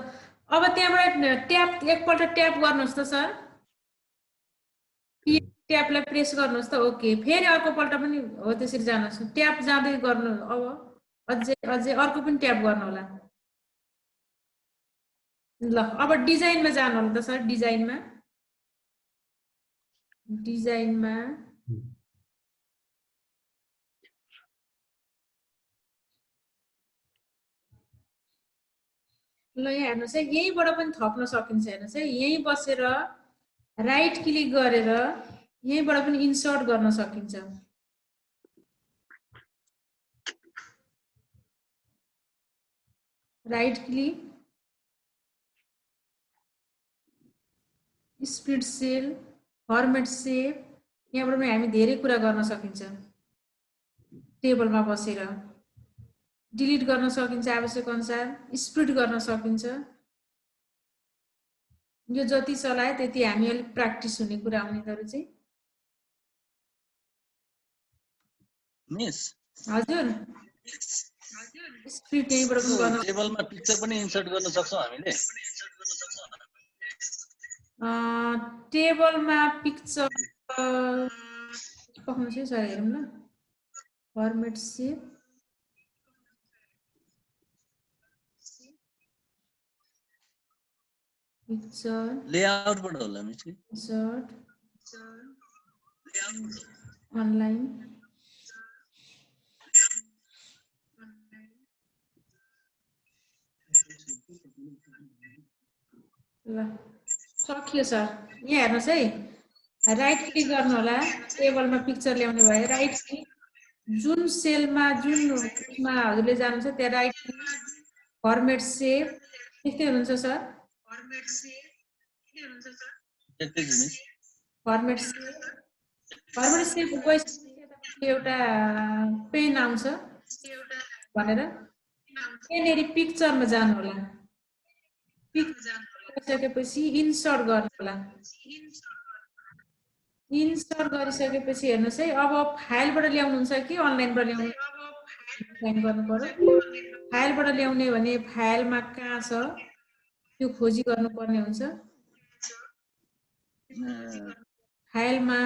अब त्यहाँबाट ट्याप एकपल्ट ट्याप गर्नुहोस् त सर ट्यापलाई प्रेस गर्नुहोस् त ओके फेरि अर्को पल्ट पनि हो त्यसरी जानुहोस् ट्याप जाँदै गर्नु अब अझै अर्को पनि ट्याप गर्नु होला ल अब डिजाइनमा जानु होला त सर डिजाइनमा ल यहाँ हेर्नुहोस् है यहीँबाट पनि थप्न सकिन्छ हेर्नुहोस् है यहीँ बसेर राइट क्लिक गरेर यहीँबाट पनि इन्सर्ट गर्न सकिन्छ right click split cell format shape यहाँबाट पनि हामी धेरै कुरा गर्न सकिन्छ टेबलमा बसेर डिलिट गर्न सकिन्छ आवश्यक अनुसार स्प्लिट गर्न सकिन्छ यो जति चलाए त्यति हामी अलिक प्र्याक्टिस हुने कुरा उनीहरु चाहिँ मिस हजुर स्प्लिट यहीँबाट पनि गर्न टेबलमा पिक्चर पनि इन्सर्ट गर्न सक्छौं हामीले टेबलमा पिक्चर पक्नुहुन्छ है सर हेरौँ न फर्मेट सेप पिक्चर लेआउटबाट होला मिस इन्सर्ट अनलाइन ल सकियो सर यहाँ हेर्नुहोस् है राइट क्लिक गर्नु होला टेबलमा पिक्चर ल्याउने भए राइट क्लिक जुन सेलमा जुन उसमा हजुरले जानुहुन्छ त्यहाँ राइट क्लिक फर्मेट सेप त्यस्तै हुनुहुन्छ सर फर्मेट सेप एउटा पेन आउँछ भनेर यहाँनिर पिक्चरमा जानु होला, गइसकेपछि इन्सर्ट गर्नु होला। इन्सर्ट गरिसकेपछि हेर्नुहोस् है, अब फाइलबाट ल्याउनुहुन्छ कि अनलाइनबाट ल्याउनु गर्नु पर्यो। फाइलबाट ल्याउने भने फाइलमा कहाँ छ त्यो खोजी गर्नुपर्ने हुन्छ। फाइलमा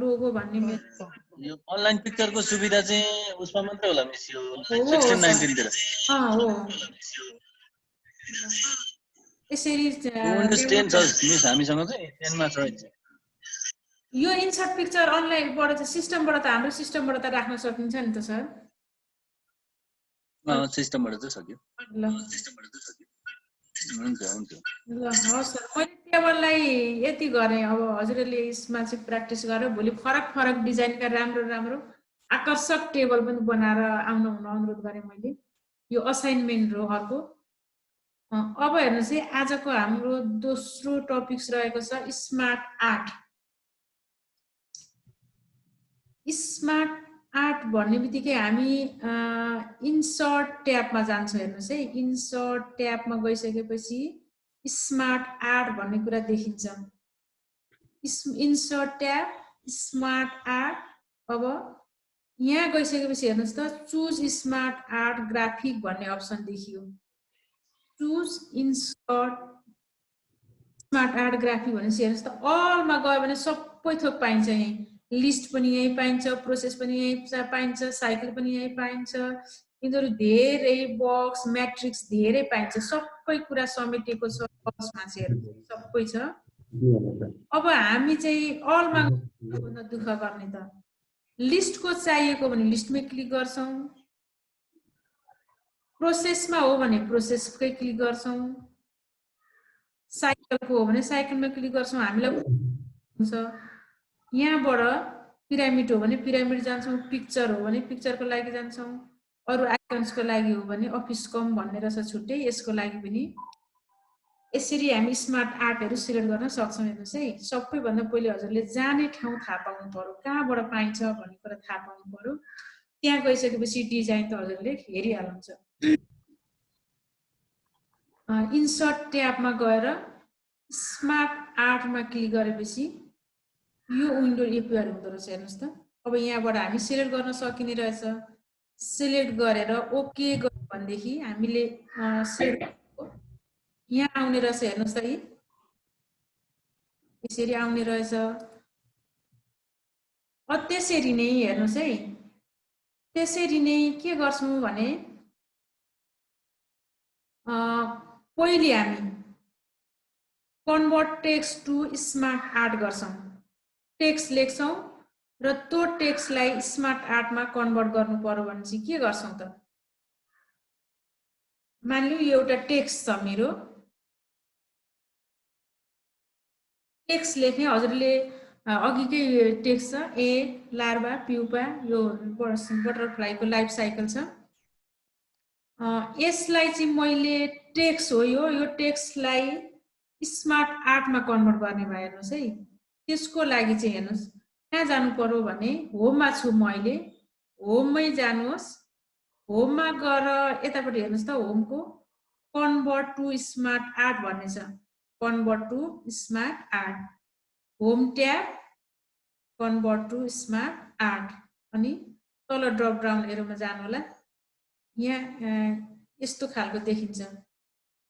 लोगो भन्ने यो अनलाइन पिक्चरको सुविधा चाहिँ उसमा मात्रै होला मिस, यो 16 19 तिर। हो यसरी विन्डोज 10 छ मिस, हामीसँग चाहिँ 10 मा छ। यो इन्सर्ट पिक्चर अनलाइनबाट चाहिँ सिस्टमबाट त हाम्रो सिस्टमबाट त राख्न सकिन्छ नि त सर। सिस्टमबाट चाहिँ सक्यो। ल हुन्छ हुन्छ ल हस् सर, मैले टेबललाई यति गरेँ। अब हजुरले यसमा चाहिँ प्र्याक्टिस गरेर भोलि फरक फरक डिजाइनका राम्रो राम्रो आकर्षक टेबल पनि बनाएर आउनु हुन अनुरोध गरेँ मैले। यो असाइनमेन्ट हो अर्को। अब हेर्नुहोस् है, आजको हाम्रो दोस्रो टपिक्स रहेको छ स्मार्ट आर्ट। स्मार्ट आर्ट भन्ने बित्तिकै हामी इन्सर्ट ट्याबमा जान्छौँ। हेर्नुहोस् है, इन्सर्ट ट्याबमा गइसकेपछि स्मार्ट आर्ट भन्ने कुरा देखिन्छ। Insert tab, smart art. अब यहाँ गइसकेपछि हेर्नुहोस् त, चुज स्मार्ट आर्ट ग्राफिक भन्ने अप्सन देखियो। Choose insert smart art graphic भनेपछि हेर्नुहोस् त, अलमा गयो भने सबै थोक पाइन्छ। यहीँ लिस्ट पनि यहीँ पाइन्छ, प्रोसेस पनि यहीँ पाइन्छ, साइकल पनि यहीँ पाइन्छ, यिनीहरू धेरै बक्स म्याट्रिक्स धेरै पाइन्छ। सबै कुरा समेटेको छ बक्समा चाहिँ, सबै छ। अब हामी चाहिँ अलमा दुःख गर्ने त, लिस्टको चाहिएको भने लिस्टमै क्लिक गर्छौँ, प्रोसेसमा हो भने प्रोसेसकै क्लिक गर्छौँ, साइकलको हो भने साइकलमा क्लिक गर्छौँ। हामीलाई हुन्छ यहाँबाट पिरामिड हो भने पिरामिड जान्छौँ, पिक्चर हो भने पिक्चरको लागि जान्छौँ, अरू आइकन्सको लागि हो भने अफिस कम भन्ने रहेछ छुट्टै, यसको लागि पनि यसरी हामी स्मार्ट आर्टहरू सिलेक्ट गर्न सक्छौँ। हेर्नुहोस् है, सबैभन्दा पहिले हजुरले जाने ठाउँ थाहा पाउनु पर्यो, कहाँबाट पाइन्छ भन्ने कुरा थाहा पाउनु पर्यो। त्यहाँ गइसकेपछि डिजाइन त हजुरले हेरिहाल्नुहुन्छ। इन्सर्ट ट्याबमा गएर स्मार्ट आर्टमा क्लिक गरेपछि यो विन्डो एपियर हुँदो रहेछ। हेर्नुहोस् त, अब यहाँबाट हामी सिलेक्ट गर्न सकिने रहेछ। सिलेक्ट गरेर ओके गर्यो भनेदेखि हामीले यहाँ आउने रहेछ। हेर्नुहोस् त, यसरी आउने रहेछ। त्यसरी नै हेर्नुहोस् है, त्यसरी नै के गर्छौँ भने पहिले हामी convert text to smart art गर्छौँ। टेक्स्ट लेख्छौँ र त्यो टेक्स्टलाई स्मार्ट आर्टमा कन्भर्ट गर्नु पर्यो भने चाहिँ के गर्छौँ त, मानिलिउँ यो एउटा टेक्स्ट छ, मेरो टेक्स्ट लेख्ने। हजुरले अघिकै टेक्स्ट छ, ए लार्भा प्युपा, यो बटरफ्लाईको लाइफ साइकल छ। यसलाई चाहिँ मैले टेक्स्ट हो, यो टेक्स्टलाई स्मार्ट आर्टमा कन्भर्ट गर्ने भयो। हेर्नुहोस् है, त्यसको लागि चाहिँ हेर्नुहोस् कहाँ जानु पर्यो भने होममा छु म अहिले, होममै जानुहोस्। होममा गएर यतापट्टि हेर्नुहोस् त, होमको कन्भर्ट टु स्मार्ट आर्ट भन्ने छ, convert to smart art, home tab, convert to smart art, अनि तल ड्रप डाउन एरोमा जानु होला। यहाँ यस्तो खालको देखिन्छ।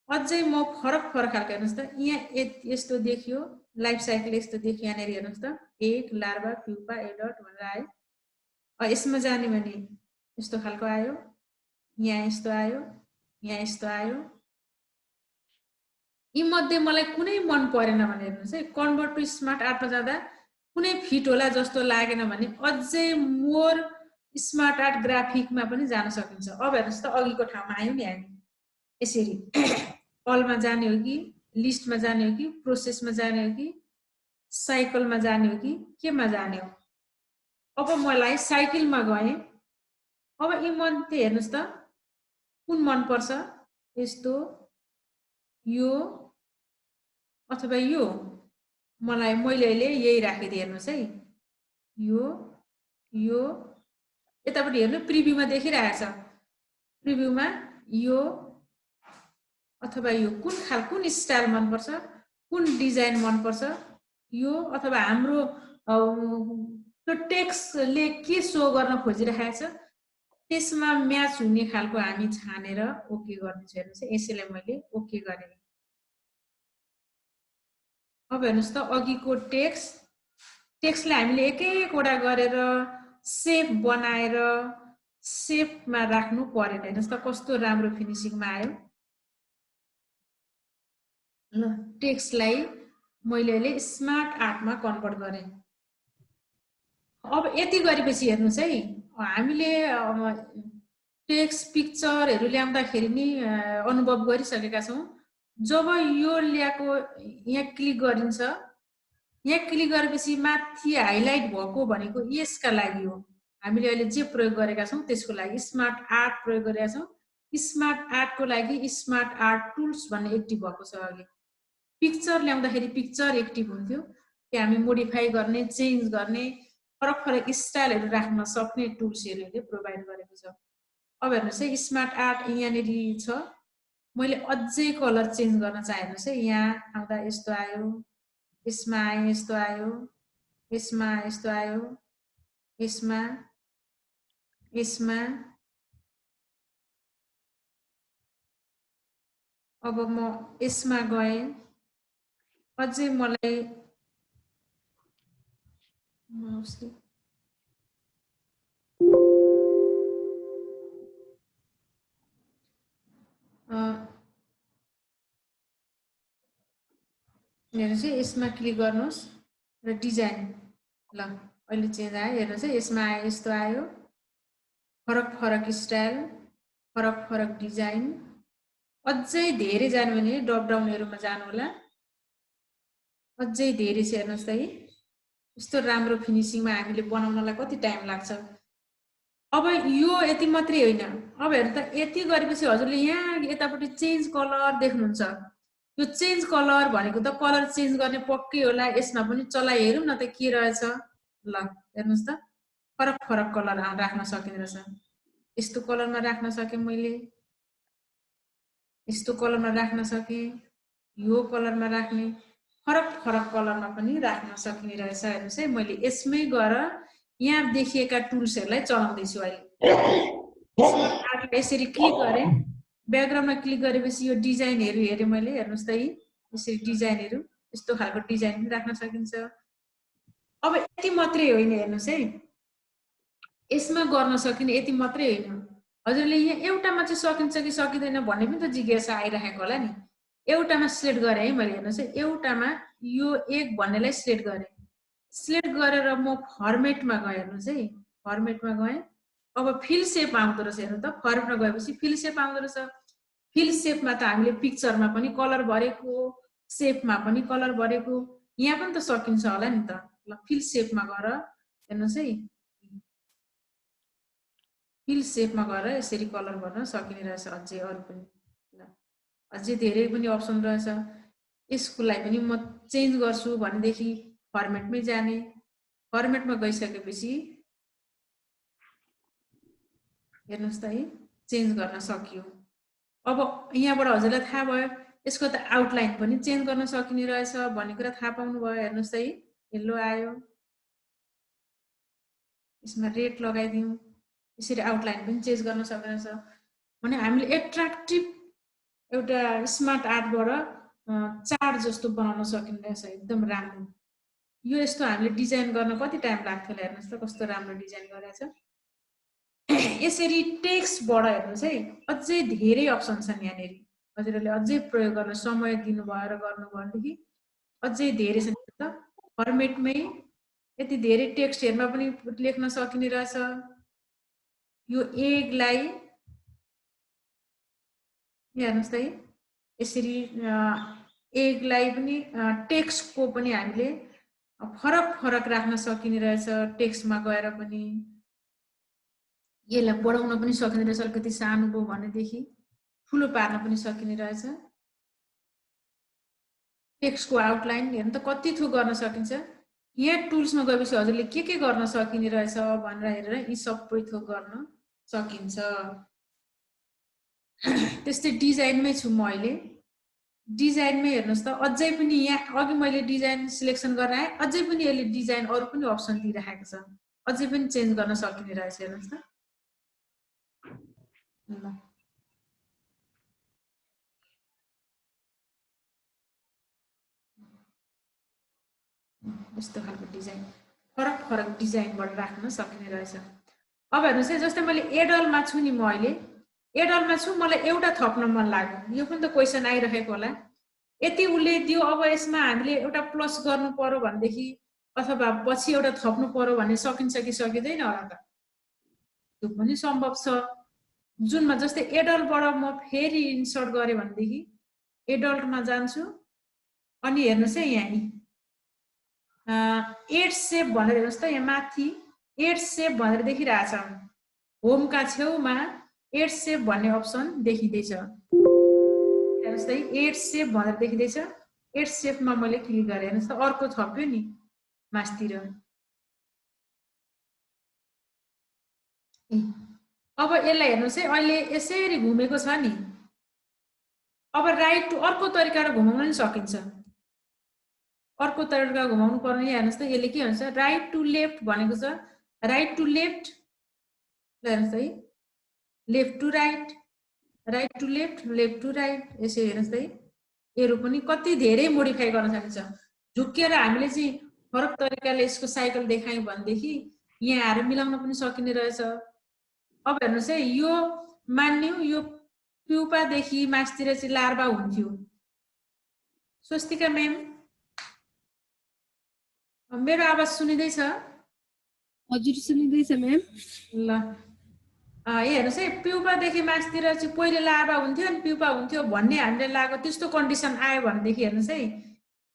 अझै म फरक फरक खालको हेर्नुहोस् त, यहाँ यस्तो देखियो, लाइफ साइकल यस्तो देखियो। यहाँनिर हेर्नुहोस् त, एग लार्भा प्युपा एडल्ट भनेर आयो। यसमा जाने भने यस्तो खालको आयो, यहाँ यस्तो आयो, यहाँ यस्तो आयो। यी मध्ये मलाई कुनै मन परेन भने हेर्नुहोस् है, कन्भर्ट टु स्मार्ट आर्टमा जाँदा कुनै फिट होला जस्तो लागेन भने अझै मोर स्मार्ट आर्ट ग्राफिकमा पनि जान सकिन्छ। अब हेर्नुहोस् त, अघिको ठाउँमा आयौँ नि हामी, यसरी अलमा जाने हो कि लिस्टमा जाने हो कि प्रोसेसमा जाने हो कि साइकलमा जाने हो कि केमा जाने हो। अब मलाई साइकलमा गएँ। अब यी मध्ये हेर्नुहोस् त कुन मन पर्छ, यस्तो, यो अथवा यो। मलाई मैले अहिले यही राखिदिएँ। हेर्नुहोस् है, यो यतापट्टि हेर्नु, प्रिभ्यूमा देखिरहेको छ। प्रिभ्यूमा यो अथवा यो कुन स्टाइल मनपर्छ, कुन डिजाइन मनपर्छ, यो अथवा हाम्रो त्यो टेक्स्टले के सो गर्न खोजिरहेको छ त्यसमा म्याच हुने खालको हामी छानेर ओके गर्दिन्छौँ। हेर्नुहोस् यसैलाई मैले ओके गरेँ। अब हेर्नुहोस् त अघिको टेक्स्टलाई हामीले एक एकवटा गरेर सेप बनाएर सेपमा राख्नु परेन। हेर्नुहोस् त कस्तो राम्रो फिनिसिङमा आयो। ल टेक्स्टलाई मैले अहिले स्मार्ट आर्टमा कन्भर्ट गरेँ। अब यति गरेपछि हेर्नुहोस् है, हामीले टेक्स्ट पिक्चरहरू ल्याउँदाखेरि नि अनुभव गरिसकेका छौँ। जब यो ल्याएको यहाँ क्लिक गरिन्छ, यहाँ क्लिक गरेपछि माथि हाइलाइट भएको भनेको यसका लागि हो। हामीले अहिले जे प्रयोग गरेका छौँ त्यसको लागि स्मार्ट आर्ट प्रयोग गरेका छौँ। स्मार्ट आर्टको लागि स्मार्ट आर्ट टुल्स भन्ने एक्टिभ भएको छ। अघि पिक्चर ल्याउँदाखेरि पिक्चर एक्टिभ हुन्थ्यो, त्यो हामी मोडिफाई गर्ने, चेन्ज गर्ने, फरक फरक स्टाइलहरू राख्न सक्ने टुल्सहरूले प्रोभाइड गरेको छ। अब हेर्नुहोस् है स्मार्ट आर्ट यहाँनिर छ। मैले अझै कलर चेन्ज गर्न चाहे हेर्नुहोस् है, यहाँ आउँदा यस्तो आयो, यसमा आयो यस्तो आयो, यसमा यस्तो आयो, यसमा अब म यसमा गएँ, अझै मलाई हेर्नुहोस् है यसमा क्लिक गर्नुहोस् र डिजाइन, ल अहिले चेन्ज आयो। हेर्नुहोस् है यसमा आयो यस्तो आयो, फरक फरक स्टाइल, फरक फरक डिजाइन। अझै धेरै जानु भने ड्रप डाउनहरुमा जानु होला, अझै धेरै छ। हेर्नुहोस् त है यस्तो राम्रो फिनिसिङमा हामीले बनाउनलाई कति टाइम लाग्छ। अब यो यति मात्रै होइन, अब हेर्नु त यति गरेपछि हजुरले यहाँ यतापट्टि चेन्ज कलर देख्नुहुन्छ। यो चेन्ज कलर भनेको त कलर चेन्ज गर्ने पक्कै होला। यसमा पनि चलाइ हेरौँ न त के रहेछ। ल हेर्नुहोस् त फरक फरक कलर राख्न सकिने रहेछ। यस्तो कलरमा राख्न सके, मैले यस्तो कलरमा राख्न सके, यो कलरमा राख्ने, फरक फरक कलरमा पनि राख्न सकिने रहेछ। हेर्नुहोस् है मैले यसमै गएर यहाँ देखिएका टुल्सहरूलाई चलाउँदैछु। अहिले यसरी क्लिक गरेँ, ब्याकग्राउन्डमा क्लिक गरेपछि यो डिजाइनहरू हेरेँ मैले। हेर्नुहोस् त है यसरी डिजाइनहरू, यस्तो खालको डिजाइन पनि राख्न सकिन्छ। अब यति मात्रै होइन, हेर्नुहोस् है यसमा गर्न सकिने यति मात्रै होइन। हजुरले यहाँ एउटामा चाहिँ सकिन्छ कि सकिँदैन भन्ने पनि त जिज्ञासा आइरहेको होला नि। एउटामा सिलेक्ट गरेँ है मैले। हेर्नुहोस् है एउटामा यो एक भन्नेलाई सिलेक्ट गरेँ। सिलेक्ट गरेर म फर्मेटमा गएँ। हेर्नुहोस् है फर्मेटमा गएँ। अब फिल सेप आउँदो रहेछ। हेर्नु त फर्मेटमा गएपछि फिल सेप आउँदो रहेछ। फिल सेपमा त हामीले पिक्चरमा पनि कलर भरेको, सेपमा पनि कलर भरेको, यहाँ पनि त सकिन्छ होला नि त। ल फिल सेपमा गएर हेर्नुहोस् है, फिल सेपमा गएर यसरी कलर गर्न सकिने रहेछ। अझै अरू पनि अझै धेरै पनि अप्सन रहेछ। यसको लागि पनि म चेन्ज गर्छु भनेदेखि फर्मेटमै जाने, फर्मेटमा गइसकेपछि हेर्नुहोस् त है चेन्ज गर्न सकियो। अब यहाँबाट हजुरलाई थाहा भयो यसको त आउटलाइन पनि चेन्ज गर्न सकिने रहेछ भन्ने कुरा थाहा पाउनु भयो। हेर्नुहोस् त है येल्लो आयो, यसमा रेड लगाइदिउँ, यसरी आउटलाइन पनि चेन्ज गर्न सकिने रहेछ। भने हामीले एट्र्याक्टिभ एउटा स्मार्ट आर्टबाट चार्ट जस्तो बनाउन सकिने रहेछ। एकदम राम्रो। यो यस्तो हामीले डिजाइन गर्न कति टाइम लाग्थ्यो होला। हेर्नुहोस् त कस्तो राम्रो डिजाइन गरेछ। यसरी टेक्स्टबाट हेर्नुहोस् है अझै धेरै अप्सन छन् यहाँनिर। हजुरहरूले अझै प्रयोग गर्न समय दिनुभयो र गर्नुभयो भनेदेखि अझै धेरै छन्। त फर्मेटमै यति धेरै टेक्स्टहरुमा पनि लेख्न सकिने रहेछ। यो एकलाई हेर्नुहोस् त है यसरी एकलाई पनि टेक्स्टको पनि हामीले फरक फरक राख्न सकिने रहेछ। टेक्स्टमा गएर पनि यसलाई बढाउन पनि सकिने रहेछ। अलिकति सानो भयो भनेदेखि ठुलो पार्न पनि सकिने रहेछ। टेक्स्टको आउटलाइन हेर्नु त कति थोक गर्न सकिन्छ। यहाँ टुल्समा गएपछि हजुरले के गर्न सकिने रहेछ भनेर हेरेर यी सबै थोक गर्न सकिन्छ। त्यस्तै डिजाइनमै छु म अहिले। डिजाइनमै हेर्नुहोस् त अझै पनि यहाँ अघि मैले डिजाइन सिलेक्सन गर्न आएँ, अझै पनि यसले डिजाइन अरू पनि अप्सन दिइराखेको छ, अझै पनि चेन्ज गर्न सकिने रहेछ। हेर्नुहोस् त ल यस्तो खालको डिजाइन फरक फरक डिजाइनबाट राख्न सकिने रहेछ। अब हेर्नुहोस् है, जस्तै मैले एडलमा छु नि, म अहिले एडलमा छु, मलाई एउटा थप्न मन लाग्यो, यो पनि त क्वेसन आइरहेको होला, यति उसले दियो, अब यसमा हामीले एउटा प्लस गर्नु पर्यो भनेदेखि अथवा पछि एउटा थप्नु पर्यो भने सकिन्छ कि सकिँदैन होला त? त्यो पनि सम्भव छ। जुनमा जस्तै एडल्टबाट म फेरि इन्सर्ट गरेँ भनेदेखि एडल्टमा जान्छु, अनि हेर्नुहोस् है यहाँ नि एड सेप भनेर हेर्नुहोस् त, यहाँ माथि एड सेप भनेर देखिरहेछ, होमका छेउमा एड सेप भन्ने अप्सन देखिँदैछ। हेर्नुहोस् त एड सेप भनेर देखिँदैछ, एड सेपमा मैले क्लिक गरेँ, हेर्नुहोस् त अर्को थप्यो नि मासतिर। अब यसलाई हेर्नुहोस् है, अहिले यसरी घुमेको छ नि, अब राइट टु अर्को तरिकाले घुमाउन पनि सकिन्छ। अर्को तरिका घुमाउनु पर्ने, हेर्नुहोस् त यसले के भन्छ, राइट टु लेफ्ट भनेको छ, राइट टु लेफ्ट, हेर्नुहोस् है, left to right, right to left, left to right, यसरी हेर्नुहोस् है, एरो पनि कति धेरै मोडिफाई गर्न सकिन्छ। झुक्किएर हामीले चाहिँ फरक तरिकाले यसको साइकल देखायौँ भनेदेखि यहाँ आएर मिलाउन पनि सकिने रहेछ। अब हेर्नुहोस् है, यो मान्यौ यो प्युपादेखि मासतिर चाहिँ लार्भा हुन्थ्यो। स्वस्तिका म्याम, मेरो आवाज सुनिँदैछ? हजुर सुनिँदैछ म्याम। ल हेर्नुहोस् है, प्युपादेखि मासतिर चाहिँ पहिले लार्भा हुन्थ्यो अनि प्युपा हुन्थ्यो भन्ने हामीले लाग्यो, त्यस्तो कन्डिसन आयो भनेदेखि हेर्नुहोस् है,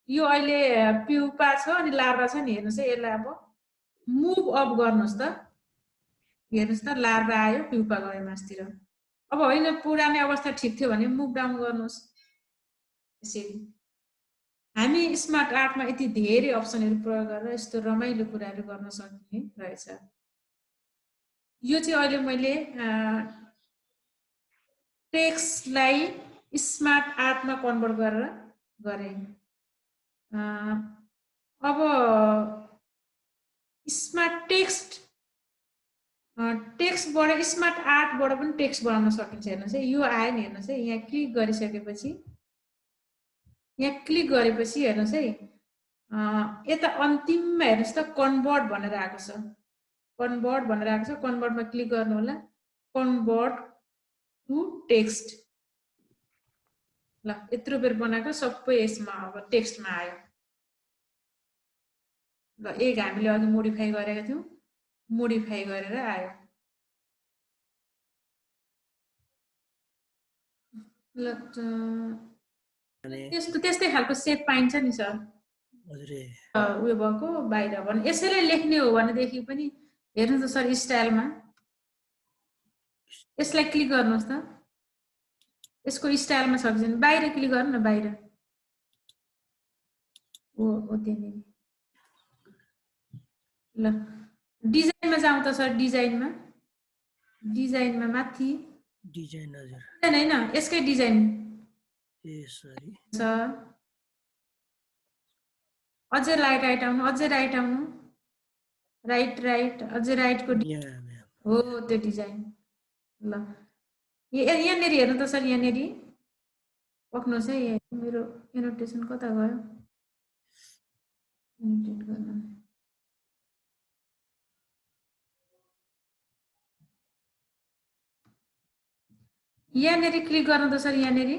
यो अहिले प्युपा छ अनि लार्भा छ नि, हेर्नुहोस् है, यसलाई अब मुभ अप गर्नुहोस् त, हेर्नुहोस् त लार्भा आयो, प्युपा गयो मासतिर। अब होइन पुरानो अवस्था ठिक थियो भने मुभ डाउन गर्नुहोस् यसरी। हामी स्मार्ट आर्टमा यति धेरै अप्सनहरू प्रयोग गरेर यस्तो रमाइलो कुराहरू गर्न सकिने रहेछ। यो चाहिँ अहिले मैले टेक्स्टलाई स्मार्ट आर्टमा कन्भर्ट गरेर गरेँ। अब स्मार्ट टेक्स्टबाट स्मार्ट आर्टबाट पनि टेक्स्ट बनाउन सकिन्छ। हेर्नुहोस् है, यो आयो नि, हेर्नुहोस् है, यहाँ क्लिक गरिसकेपछि, यहाँ क्लिक गरेपछि हेर्नुहोस् है, यता अन्तिममा हेर्नुहोस् त कन्भर्ट भनेर आएको छ, कन्भर्ट भनेर आएको छ, कन्भर्टमा क्लिक गर्नु होला, कन्भर्ट टु टेक्स्ट। ल यत्रो बेर बनाएको सबै यसमा अब टेक्स्टमा आयो। ल एक हामीले अघि मोडिफाई गरेका थियौँ, मोडिफाई गरेर आयो। ल त्यस्तै खालको सेप पाइन्छ नि सर, उयो भएको बाहिर भने यसैले लेख्ने हो भनेदेखि पनि हेर्नु त सर, स्टाइलमा यसलाई क्लिक गर्नुहोस् त, यसको स्टाइलमा छ कि बाहिर क्लिक गर्नु न, बाहिर हो त्यहाँनिर। ल डिजाइनमा जाउँ त सर, डिजाइनमा, डिजाइनमा माथि डिजाइन, हजुर होइन यसकै डिजाइन छ, अझै राइट राइट आउनु, अझै राइट आउनु, राइट राइट, अझै राइटको हो त्यो डिजाइन। ल यहाँनिर हेर्नु त सर, यहाँनिर पक्नुहोस् है, मेरो एनोटेसन कता गयो, एनोटेट गर्न, यहाँनिर क्लिक गर्नु त सर, यहाँनिर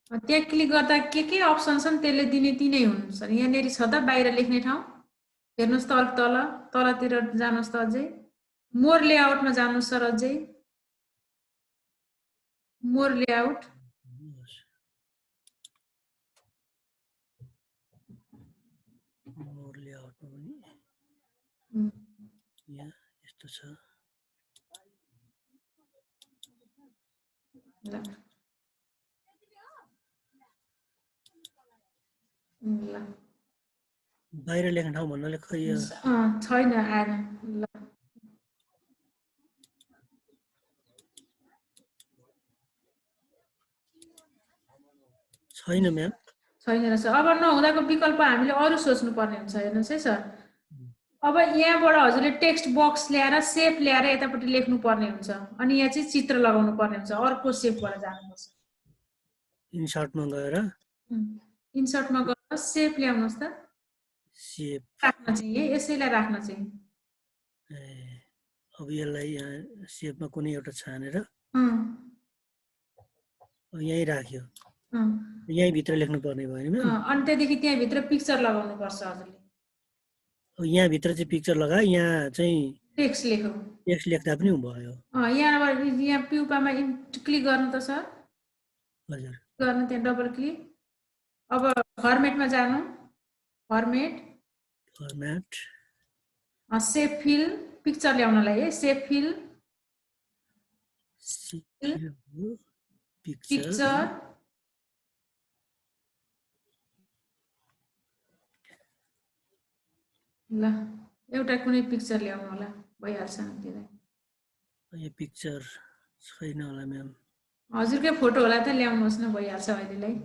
त्यहाँ क्लिक गर्दा के अप्सन छन् त्यसले दिने ती नै हुन् सर। यहाँनिर छ त बाहिर लेख्ने ठाउँ, हेर्नुहोस् त अलिक तल, तलतिर जानुहोस् त, अझै मोर लेआउटमा जानुहोस् सर, अझै मोर लेआउट, मोर लेआउटमा पनि यहाँ यस्तो छ। ल बाहिर लेख्ने ठाउँ भन्नाले खै छैन, आएन। ल छैन म्याम। छैन रहेछ। अब नहुँदाको विकल्प हामीले अरू सोच्नु पर्ने हुन्छ हेर्नुहोस् है सर। अब यहाँबाट हजुरले टेक्स्ट बक्स ल्याएर सेप ल्याएर यतापट्टि लेख्नु पर्ने हुन्छ अनि यहाँ चाहिँ चित्र लगाउनु पर्ने हुन्छ अर्को सेपबाट जानुपर्छ। इन्सर्टमा गएर इन्सर्टमा गएर सेप ल्याउनुहोस् त। सेप राख्न चाहिँ यसैलाई राख्न चाहिँ अब यसलाई यहाँ सेपमा कुनै एउटा छानेर यहीँ राख्यो। यहीँ भित्र लेख्नु पर्ने भयो नि म्याम। अनि त्यहाँदेखि त्यहाँभित्र पिक्चर लगाउनु पर्छ हजुरले। यहाँ भित्र चाहिँ पिक्चर लगाए यहाँ चाहिँ टेक्स्ट लेखौ। टेक्स्ट लेख्दा पनि भयो। यहाँबाट यहाँ प्युपामा क्लिक गर्नु त सर। हजुर गर्नु त्यहाँ डबल क्लिक। अब फर्मेटमा जानु। फर्मेट सेप फिल पिक्चर ल्याउनलाई है सेप फिल पिक्चर ल एउटा कुनै पिक्चर ल्याउनु होला भइहाल्छ त्यसलाई। यो पिक्चर छैन होला म्याम। हजुरकै फोटो होला त ल्याउनुहोस् न भइहाल्छ अहिलेलाई।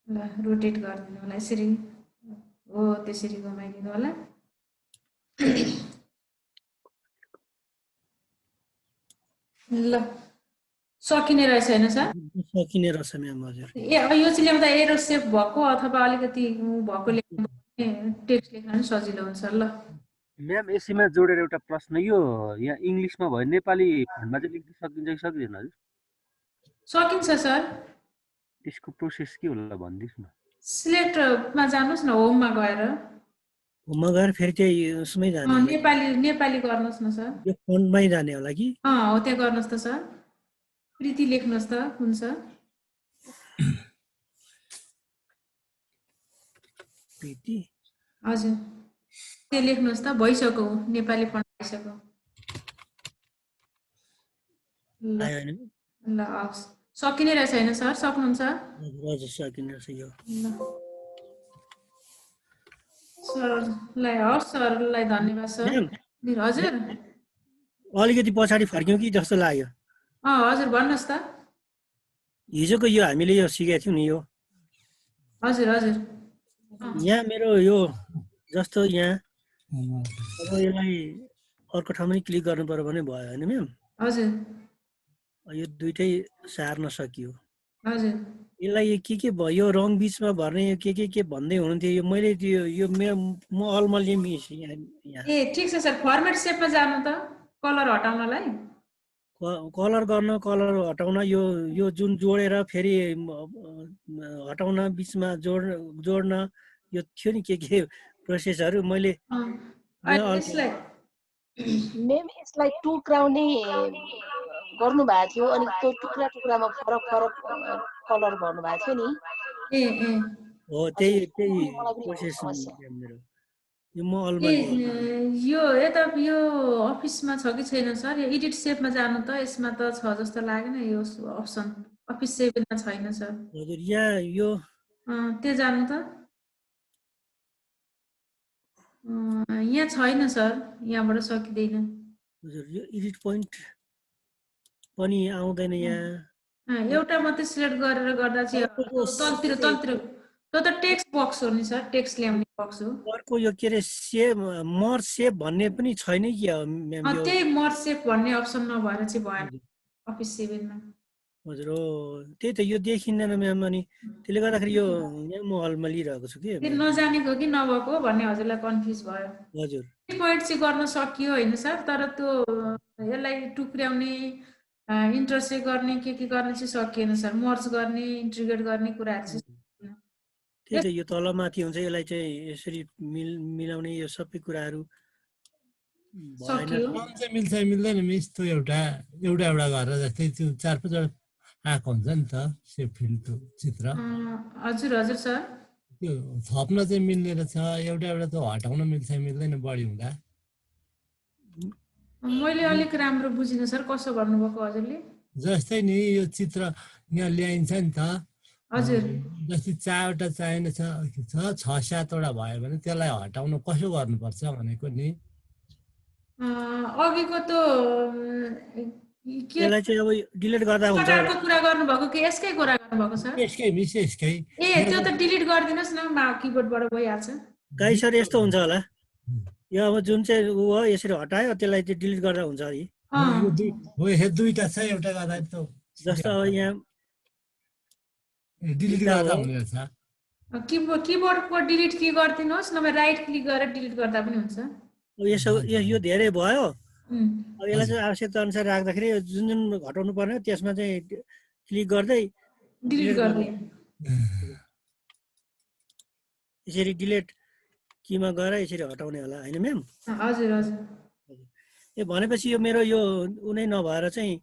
ल रोटेट गरिदिनु होला यसरी हो त्यसरी घुमाइदिनु होला। ल सकिने रहेछ हैन सर? सकिने रहेछ म्याम। हजुर यो चाहिँ ल्याउँदा एरो सेप भएको अथवा अलिकति भएकोले टेक्स्ट लेख्न पनि सजिलो हुन्छ। ल म्याम यसैमा जोडेर एउटा प्रश्न, यो यहाँ इङ्ग्लिसमा भयो नेपाली फन्टमा चाहिँ लेख्न सकिन्छ कि सक्दैन हजुर? सकिन्छ सर। त्यसको प्रोसेस के होला भनिदिनुहोस् न। सिलेक्टमा जानुहोस् न होममा गएर। होममा गएर फेरि चाहिँ उसमै जाने नेपाली गर्नुहोस् न सर। यो फन्टमै जाने होला कि? हो त्यहाँ गर्नुहोस् त सर। प्रीति लेख्नुहोस् त कुन छ? प्रीति हजुर त्यो लेख्नुहोस् त भइसक्यो नेपाली फन्ट भइसक्यो। ल हवस् सकिने रहेछ हैन सर? सक्नुहुन्छ? हजुर सकिने रहेछ यो। सरलाई हवस् सरलाई धन्यवाद सर। हजुर अलिकति पछाडि फर्क्यौँ कि जस्तो लाग्यो। हजुर भन्नुहोस् त। हिजोको यो हामीले यो सिकेको थियौँ नि यो। हजुर हजुर यहाँ मेरो यो जस्तो यहाँ अब यसलाई अर्को ठाउँमा क्लिक गर्नु पर्यो भने भयो हैन म्याम? हजुर यो दुईटै सार्न सकियो। हजुर यसलाई के भयो यो रङ बीचमा भर्ने के भन्दै हुनुहुन्थ्यो यो मैले यो म अलमल्ली मिस यहाँ। ठिक छ सर। फर्मेट सेपमा जानु त कलर हटाउनलाई। कलर गर्न कलर हटाउन यो जुन जोडेर फेरि हटाउन बीचमा जोड्न यो थियो नि के प्रोसेसहरु मैले मेम यसलाई टुक्राउने गर्नु भएको थियो अनि त्यो टुक्रा टुक्रामा फरक कलर गर्नु भएको थियो नि। हो त्यही प्रोसेस मेरो यो म अलमल्ली यो यता यो अफिसमा छ कि छैन सर? यो एडिट सेपमा जानु त यसमा त छ जस्तो लागेन यो अप्सन। अफिस सेपमा छैन सर। हजुर यहाँ यो त्यो जानु त यहाँ छैन सर। यहाँबाट सकिदैन। हजुर यो एडिट पोइन्ट पनि आउँदैन यहाँ। एउटा मात्रै सिलेक्ट गरेर गर्दा चाहिँ तलतिर त्यो त टेक्स्ट बक्स हो नि सर। टेक्स्ट ल्याउने बक्स हो। अर्को यो के रे सेभ मर सेभ भन्ने पनि छैन कि म्याम? त्यही मर सेभ भन्ने अप्सन नभएर चाहिँ भएन अफिस 7 मा। हजुर हो त्यही त यो देखिँदैन म्याम। अनि त्यसले गर्दाखेरि यो यहाँ म अलमलिरहेको छु कि नजानेको कि नभएको भन्ने हजुरलाई कन्फ्युज भयो। हजुर पोइन्ट चाहिँ गर्न सकियो हैन सर? तर त्यो यसलाई टुक्र्याउने इन्टरसेक्ट गर्ने के गर्ने चाहिँ सकिएन सर। मर्ज गर्ने इन्टिग्रेट गर्ने कुराहरु चाहिँ त्यही त यो तलमाथि हुन्छ यसलाई चाहिँ यसरी मिलाउने यो सबै कुराहरु चाहिँ मिल्छ मिल्दैन मिस? त्यो एउटा गरेर जस्तै त्यो 4-5 आएको हुन्छ नि त सेप फिल चित्र। हजुर हजुर सर त्यो थप्न चाहिँ मिल्ने रहेछ। एउटा त हटाउन मिल्छ मिल्दैन बढी हुँदा? मैले अलिक राम्रो बुझिन सर। कसो भन्नुभएको हजुरले? जस्तै नि यो चित्र यहाँ ल्याइन्छ नि त। हजुर जस्तै 4वटा चाहिने छ 6-7वटा भयो भने त्यसलाई हटाउन कसो गर्नुपर्छ भनेको नि। अघिको त के यसलाई चाहिँ अब डिलिट गर्दा हुन्छ स्मार्ट आर्टको कुरा गर्नुभएको कि यसकै कुरा गर्नुभएको सर? यसकै मिस यसकै ए त्यो त डिलिट गरिदिनुहोस् न किबोर्डबाट भइहाल्छ। गाई सर यस्तो हुन्छ होला यो अब जुन चाहिँ ऊ हो यसरी हटायो त्यसलाई चाहिँ डिलिट गर्दा हुन्छ है हो यो दुईटा छ एउटा गर्दा त जस्तो अब यहाँ डिलिट गर्दा हुने रहेछ किबोर्डको डिलिट की गरिदिनुहोस् नभए राइट क्लिक गरेर डिलिट गर्दा पनि हुन्छ। यसो यो धेरै भयो अब यसलाई चाहिँ आवश्यकता अनुसार राख्दाखेरि जुन जुन घटाउनु पर्ने त्यसमा चाहिँ क्लिक गर्दै डिलिट गर्ने यसरी डिलिट कीमा गएर यसरी हटाउने होला हैन म्याम? हजुर हजुर। ए भनेपछि यो मेरो यो उनै नभएर चाहिँ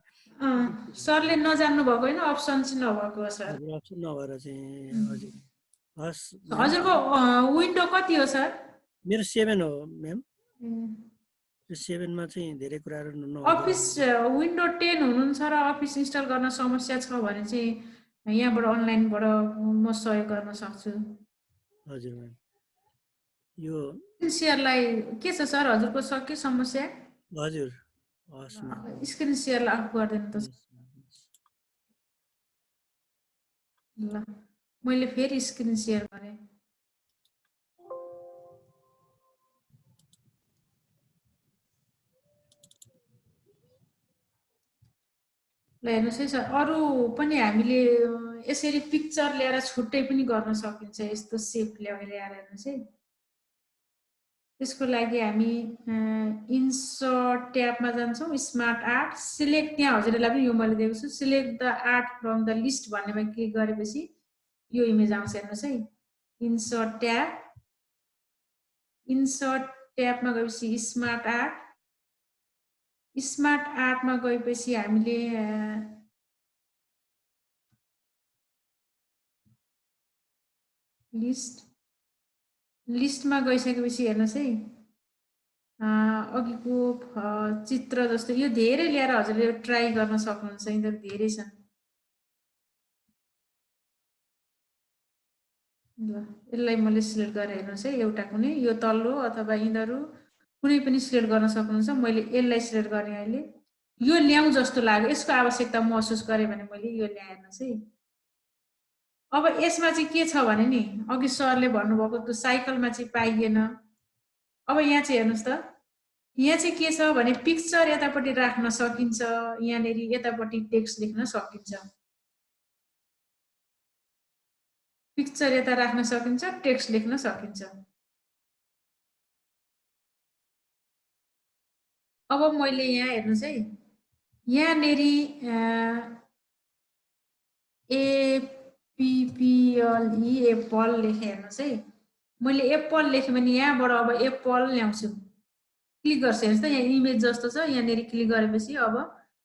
सरले नजान्नु भएको हैन अप्सन चाहिँ नभएको सर। अप्सन नभएर चाहिँ हजुर हस्। हजुरको विन्डो कति हो सर? मेरो 7 हो म्याम। 7 मा चाहिँ धेरै कुराहरु अफिस विन्डो 10 हुनुहुन्छ र अफिस इन्स्टल गर्न समस्या छ भने चाहिँ यहाँबाट अनलाइनबाट म सहयोग गर्न सक्छु। हजुर म्याम। यो शेयरलाई के छ सर हजुरको सक्यो समस्या? हजुर हस् स्क्रिन शेयरलाई अफ गर्दैन त। ल मैले फेरि स्क्रिन शेयर गरेँ। ल हेर्नुहोस् है सर अरू पनि हामीले यसरी पिक्चर ल्याएर छुट्टै पनि गर्न सकिन्छ यस्तो सेप ल्याएर हेर्नुहोस् है। त्यसको लागि हामी इन्सर्ट ट्याबमा जान्छौँ स्मार्ट आर्ट सिलेक्ट त्यहाँ हजुरलाई पनि यो मैले दिएको छु select the art from the list भन्नेमा क्लिक गरेपछि यो इमेज आउँछ हेर्नुहोस् है। इन्सर्ट ट्याबमा गएपछि स्मार्ट आर्टमा गएपछि हामीले लिस्टमा गइसकेपछि हेर्नुहोस् है अघिको चित्र जस्तो यो धेरै ल्याएर हजुरले ट्राई गर्न सक्नुहुन्छ यिनीहरू धेरै छन्। ल यसलाई मैले सिलेक्ट गरेर हेर्नुहोस् है एउटा कुनै यो तल्लो अथवा यिनीहरू कुनै पनि सिलेक्ट गर्न सक्नुहुन्छ। मैले यसलाई सिलेक्ट गरेँ अहिले यो ल्याउँ जस्तो लाग्यो यसको आवश्यकता महसुस गरेँ भने मैले यो ल्याएँ हेर्नुहोस् है। अब यसमा चाहिँ के छ भने नि अघि सरले भन्नुभएको त्यो साइकलमा चाहिँ पाइएन। अब यहाँ चाहिँ हेर्नुहोस् त यहाँ चाहिँ के छ भने पिक्चर यतापट्टि राख्न सकिन्छ यहाँनिर यतापट्टि टेक्स्ट लेख्न सकिन्छ। पिक्चर यता राख्न सकिन्छ टेक्स्ट लेख्न सकिन्छ। अब मैले यहाँ हेर्नुहोस् है यहाँनिर एप्पल एप्पल लेखेँ हेर्नुहोस् है। मैले एप्पल लेखेँ भने यहाँबाट अब एप्पल ल्याउँछु क्लिक गर्छु हेर्नुहोस् त यहाँ इमेज जस्तो छ यहाँनिर क्लिक गरेपछि अब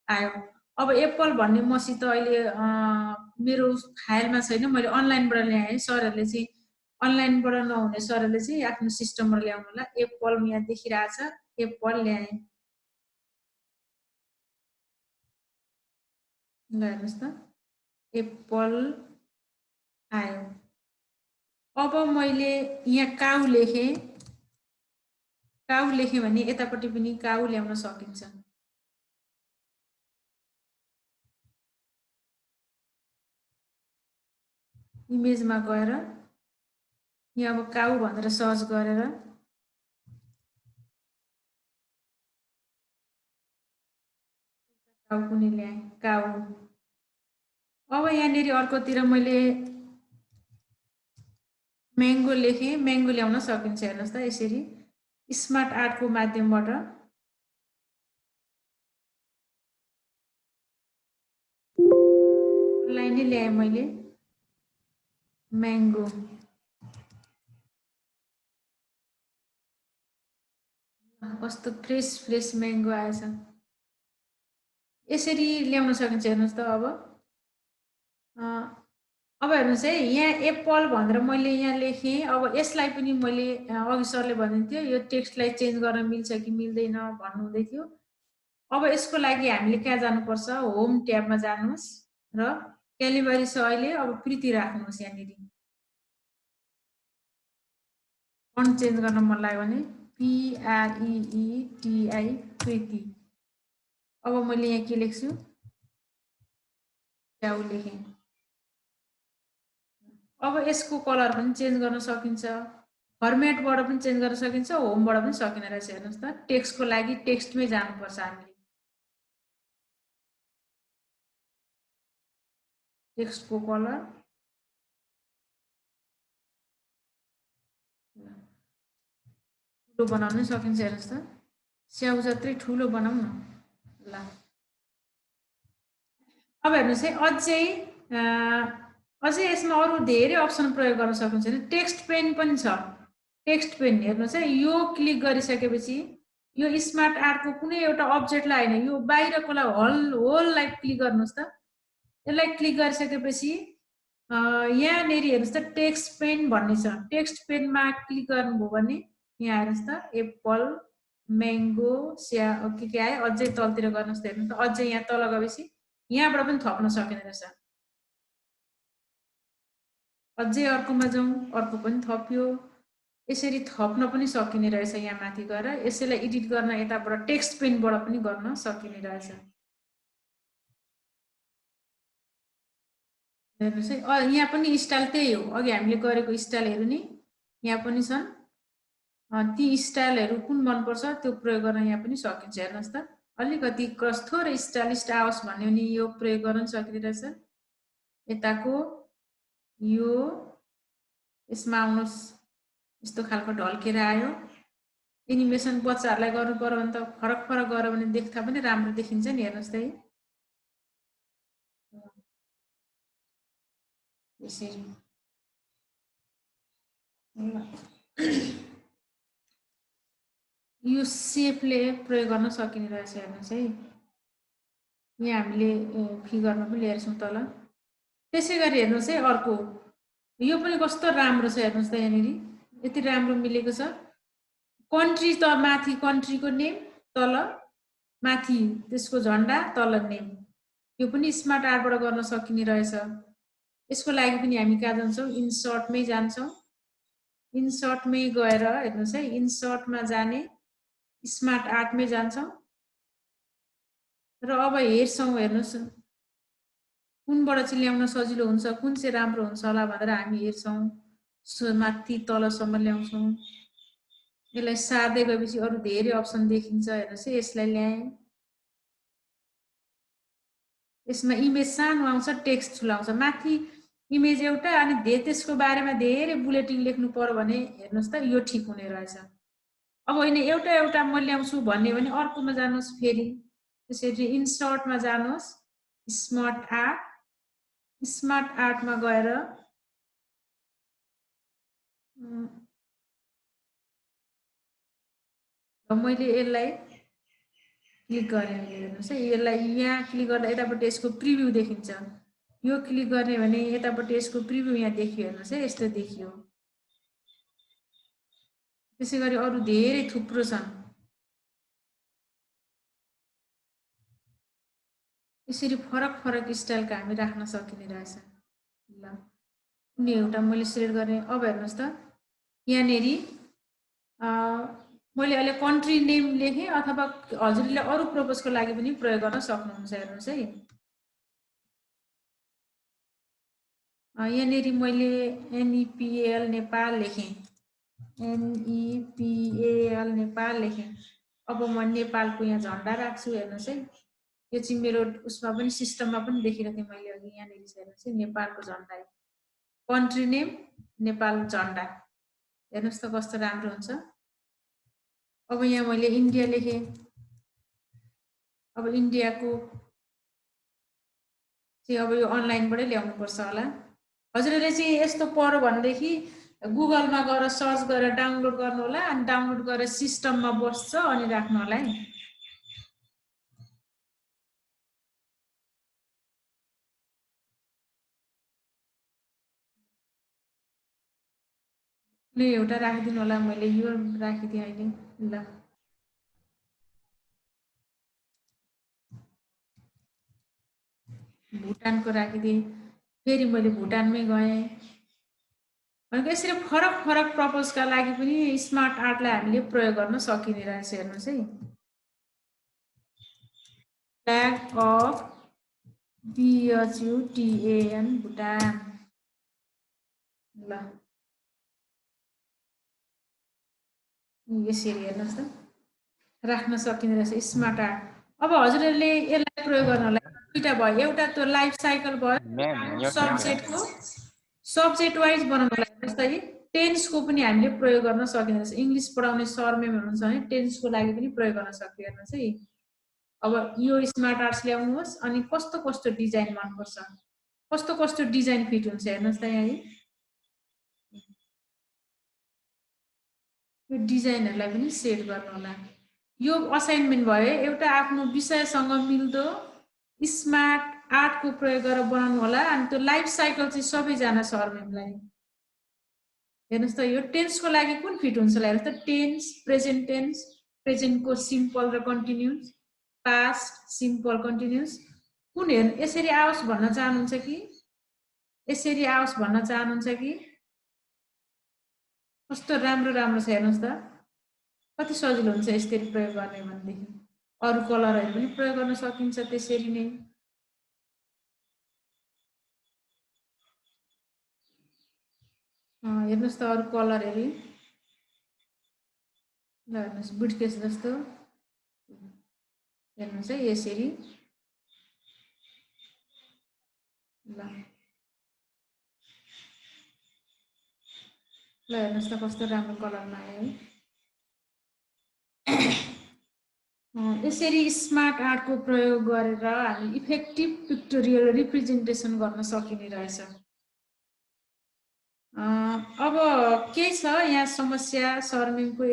आयो। अब एप्पल भन्ने मसित अहिले मेरो फाइलमा छैन मैले अनलाइनबाट ल्याएँ सरहरूले चाहिँ अनलाइनबाट नहुने सरहरूले चाहिँ आफ्नो सिस्टमबाट ल्याउनु होला। एप्पल यहाँ देखिरहेछ एप्पल ल्याएँ। ल हेर्नुहोस् त एप्पल आयो। अब मैले यहाँ काउ लेखेँ भने यतापट्टि पनि काउ ल्याउन सकिन्छ। इमेजमा गएर यहाँ अब काउ भनेर सर्च गरेर काउ कुनै ल्याएँ काउ। अब यहाँनिर अर्कोतिर मैले म्याङ्गो लेखेँ म्याङ्गो ल्याउन सकिन्छ हेर्नुहोस् त यसरी स्मार्ट आर्टको माध्यमबाट। अनलाइनै ल्याएँ मैले म्याङ्गो। कस्तो फ्रेस म्याङ्गो आएछ यसरी ल्याउन सकिन्छ हेर्नुहोस् त। अब हेर्नुहोस् है यहाँ एप्पल भनेर मैले यहाँ लेखेँ। अब यसलाई पनि मैले अघि सरले भन्नुहुन्थ्यो यो टेक्स्टलाई चेन्ज गर्न मिल्छ कि मिल्दैन भन्नुहुँदै थियो। अब यसको लागि हामीले कहाँ जानुपर्छ होम ट्याबमा जानुहोस् र क्यालिबरी छ अहिले अब प्रिति राख्नुहोस् यहाँनिर फन्ट चेन्ज गर्न मन लाग्यो भने PREETI कृति। अब मैले यहाँ के लेख्छु च्याउ लेखेँ। अब यसको कलर पनि चेन्ज गर्न सकिन्छ, फर्मेटबाट पनि चेन्ज गर्न सकिन्छ, होमबाट पनि सकिने रहेछ। हेर्नुहोस् त, टेक्स्टको लागि टेक्स्टमै जानुपर्छ हामीले। टेक्स्टको कलर ठुलो बनाउन सकिन्छ। हेर्नुहोस् त, स्याउ जत्रै ठुलो बनाऊ न ल। अब हेर्नुहोस् है, अझै यसमा अरू धेरै अप्सन प्रयोग गर्न सकिन्छ। टेक्स्ट पेन पनि छ। टेक्स्ट पेन हेर्नुहोस् है, यो क्लिक गरिसकेपछि यो स्मार्ट आर्टको कुनै एउटा अब्जेक्टलाई होइन, यो बाहिरकोलाई होललाई क्लिक गर्नुहोस् त। यसलाई क्लिक गरिसकेपछि यहाँनिर हेर्नुहोस् त, टेक्स्ट पेन भन्ने छ। टेक्स्ट पेनमा क्लिक गर्नुभयो भने यहाँ हेर्नुहोस् त, एप्पल, म्याङ्गो, के आयो, अझै तलतिर गर्नुहोस् त। हेर्नुहोस् त, अझै यहाँ तल गएपछि यहाँबाट पनि थप्न सकिने रहेछ। अझै अर्कोमा जाउँ, अर्को पनि थप्यो। यसरी थप्न पनि सकिने रहेछ। यहाँ माथि गएर यसैलाई एडिट गर्न यताबाट टेक्स्ट पेनबाट पनि गर्न सकिने रहेछ। हेर्नुहोस् है, यहाँ पनि स्टाइल त्यही हो, अघि हामीले गरेको स्टाइलहरू नि यहाँ पनि छन्। ती स्टाइलहरू कुन मनपर्छ त्यो प्रयोग गर्न यहाँ पनि सकिन्छ। हेर्नुहोस् त, अलिकति थोरै स्टाइलिस्ट आओस् भन्यो भने यो प्रयोग गर्न सकिने रहेछ। यताको यो यसमा आउनुहोस्, यस्तो खालको ढल्केर आयो। एनिमेसन बच्चाहरूलाई गर्नु पर्यो भने त फरक फरक गर्यो भने देख्दा पनि राम्रो देखिन्छ नि। हेर्नुहोस् त है, यसरी यो सेपले प्रयोग गर्न सकिने रहेछ। हेर्नुहोस् है, यहाँ हामीले फिगरमा पनि ल्याएर छौँ तल। त्यसै गरी हेर्नुहोस् है, अर्को यो पनि कस्तो राम्रो छ। हेर्नुहोस् त, यहाँनिर यति राम्रो मिलेको छ। कन्ट्री त माथि कन्ट्रीको नेम, तल माथि त्यसको झन्डा, तल नेम। यो पनि स्मार्ट आर्टबाट गर्न सकिने रहेछ। यसको लागि पनि हामी कहाँ जान्छौँ, इन्सर्टमै जान्छौँ। इन्सर्टमै गएर हेर्नुहोस् है, इन्सर्टमा जाने स्मार्ट आर्टमै जान्छौँ र अब हेर्छौँ। हेर्नुहोस् कुनबाट चाहिँ ल्याउन सजिलो हुन्छ, कुन चाहिँ राम्रो हुन्छ होला भनेर हामी हेर्छौँ। माथि तलसम्म ल्याउँछौँ। यसलाई सार्दै गएपछि अरू धेरै अप्सन देखिन्छ। हेर्नुहोस् है, यसलाई ल्याएँ, यसमा इमेज सानो आउँछ, टेक्स्ट ठुलो आउँछ। माथि इमेज एउटा अनि त्यसको बारेमा धेरै बुलेटिन लेख्नु पर्यो भने हेर्नुहोस् त, यो ठिक हुने रहेछ। अब होइन एउटा एउटा म ल्याउँछु भन्ने भने अर्कोमा जानुहोस्, फेरि त्यसरी इन्सर्टमा जानुहोस्, स्मार्ट आर्ट। स्मार्ट आर्टमा गएर मैले यसलाई क्लिक गरेँ। हेर्नुहोस् है, यसलाई यहाँ क्लिक गर्दा यतापट्टि यसको प्रिभ्यू देखिन्छ। यो क्लिक गर्ने भने यतापट्टि यसको प्रिभ्यू यहाँ देखियो। हेर्नुहोस् है, यस्तो देखियो। त्यसै गरी अरू धेरै थुप्रो छन्। यसरी फरक फरक स्टाइलका हामी राख्न सकिने रहेछ। ल, कुनै एउटा मैले सेलेक्ट गरेँ। अब हेर्नुहोस् त, यहाँनिर मैले अहिले कन्ट्री नेम लेखेँ, अथवा हजुरले अरू पर्पजको लागि पनि प्रयोग गर्न सक्नुहुन्छ। हेर्नुहोस् है, यहाँनिर मैले NEPAL नेपाल लेखेँ, NEPAL नेपाल लेखेँ। अब म नेपालको यहाँ झन्डा राख्छु। हेर्नुहोस् है, यो चाहिँ मेरो उसमा पनि सिस्टममा पनि देखिरहेको थिएँ मैले अघि। यहाँनिर हेर्नुहोस् है, नेपालको झन्डा, कन्ट्री नेम नेपाल झन्डा। हेर्नुहोस् त कस्तो राम्रो हुन्छ। अब यहाँ मैले इन्डिया लेखेँ। अब इन्डियाको चाहिँ अब यो अनलाइनबाटै ल्याउनुपर्छ होला। हजुरहरूले चाहिँ यस्तो पर्यो भनेदेखि गुगलमा गएर सर्च गरेर डाउनलोड गर्नु होला, अनि डाउनलोड गरेर सिस्टममा बस्छ अनि राख्नु होला है। कुनै एउटा राखिदिनु होला, मैले यो राखिदिएँ अहिले। ल, भुटानको राखिदिएँ। फेरि मैले भुटानमै गएँ। भनेको यसरी फरक फरक पर्पजका लागि पनि स्मार्ट आर्टलाई हामीले प्रयोग गर्न सकिने रहेछ। हेर्नुहोस् है, फ्ल्याग अफ BHUTAN भुटान। ल यसरी हेर्नुहोस् त राख्न सकिने रहेछ स्मार्ट आर्ट। अब हजुरहरूले यसलाई प्रयोग गर्नलाई दुईटा भयो, एउटा त्यो लाइफ साइकल भयो, सब्जेक्ट वाइज बनाउनलाई हेर्नुहोस् त टेन्सको पनि हामीले प्रयोग गर्न सकिने रहेछ। इङ्ग्लिस पढाउने सर म्याम हुनुहुन्छ भने टेन्सको लागि पनि प्रयोग गर्न सक्यो। हेर्नुहोस् है, अब यो स्मार्ट आर्ट्स ल्याउनुहोस् अनि कस्तो कस्तो डिजाइन मनपर्छ, कस्तो कस्तो डिजाइन फिट हुन्छ हेर्नुहोस् त यहाँ है। यो डिजाइनहरूलाई पनि सेट गर्नु होला। यो असाइनमेन्ट भयो, एउटा आफ्नो विषयसँग मिल्दो स्मार्ट आर्टको प्रयोग गरेर बनाउनु होला। अनि त्यो लाइफ साइकल चाहिँ सबैजना सर म्यामलाई हेर्नुहोस् त यो टेन्सको लागि कुन फिट हुन्छ हेर्नुहोस् त, टेन्स, प्रेजेन्ट टेन्स, प्रेजेन्टको सिम्पल र कन्टिन्युस, पास्ट सिम्पल कन्टिन्युस कुन हेर्नु यसरी आओस् भन्न चाहनुहुन्छ कि यसरी आओस् भन्न चाहनुहुन्छ कि कस्तो राम्रो राम्रो छ हेर्नुहोस् त कति सजिलो हुन्छ यसरी प्रयोग गर्ने भनेदेखि। अरू कलरहरू पनि प्रयोग गर्न सकिन्छ त्यसरी नै। हेर्नुहोस् त अरू कलरहरू ल हेर्नुहोस् बुटकेस जस्तो हेर्नुहोस् है यसरी। ल हेर्नुहोस् त कस्तो राम्रो कलरमा आयो है। यसरी स्मार्ट आर्टको प्रयोग गरेर हामी इफेक्टिभ पिक्टोरियल रिप्रेजेन्टेसन गर्न सकिने रहेछ। अब के छ यहाँ समस्या सरमेमको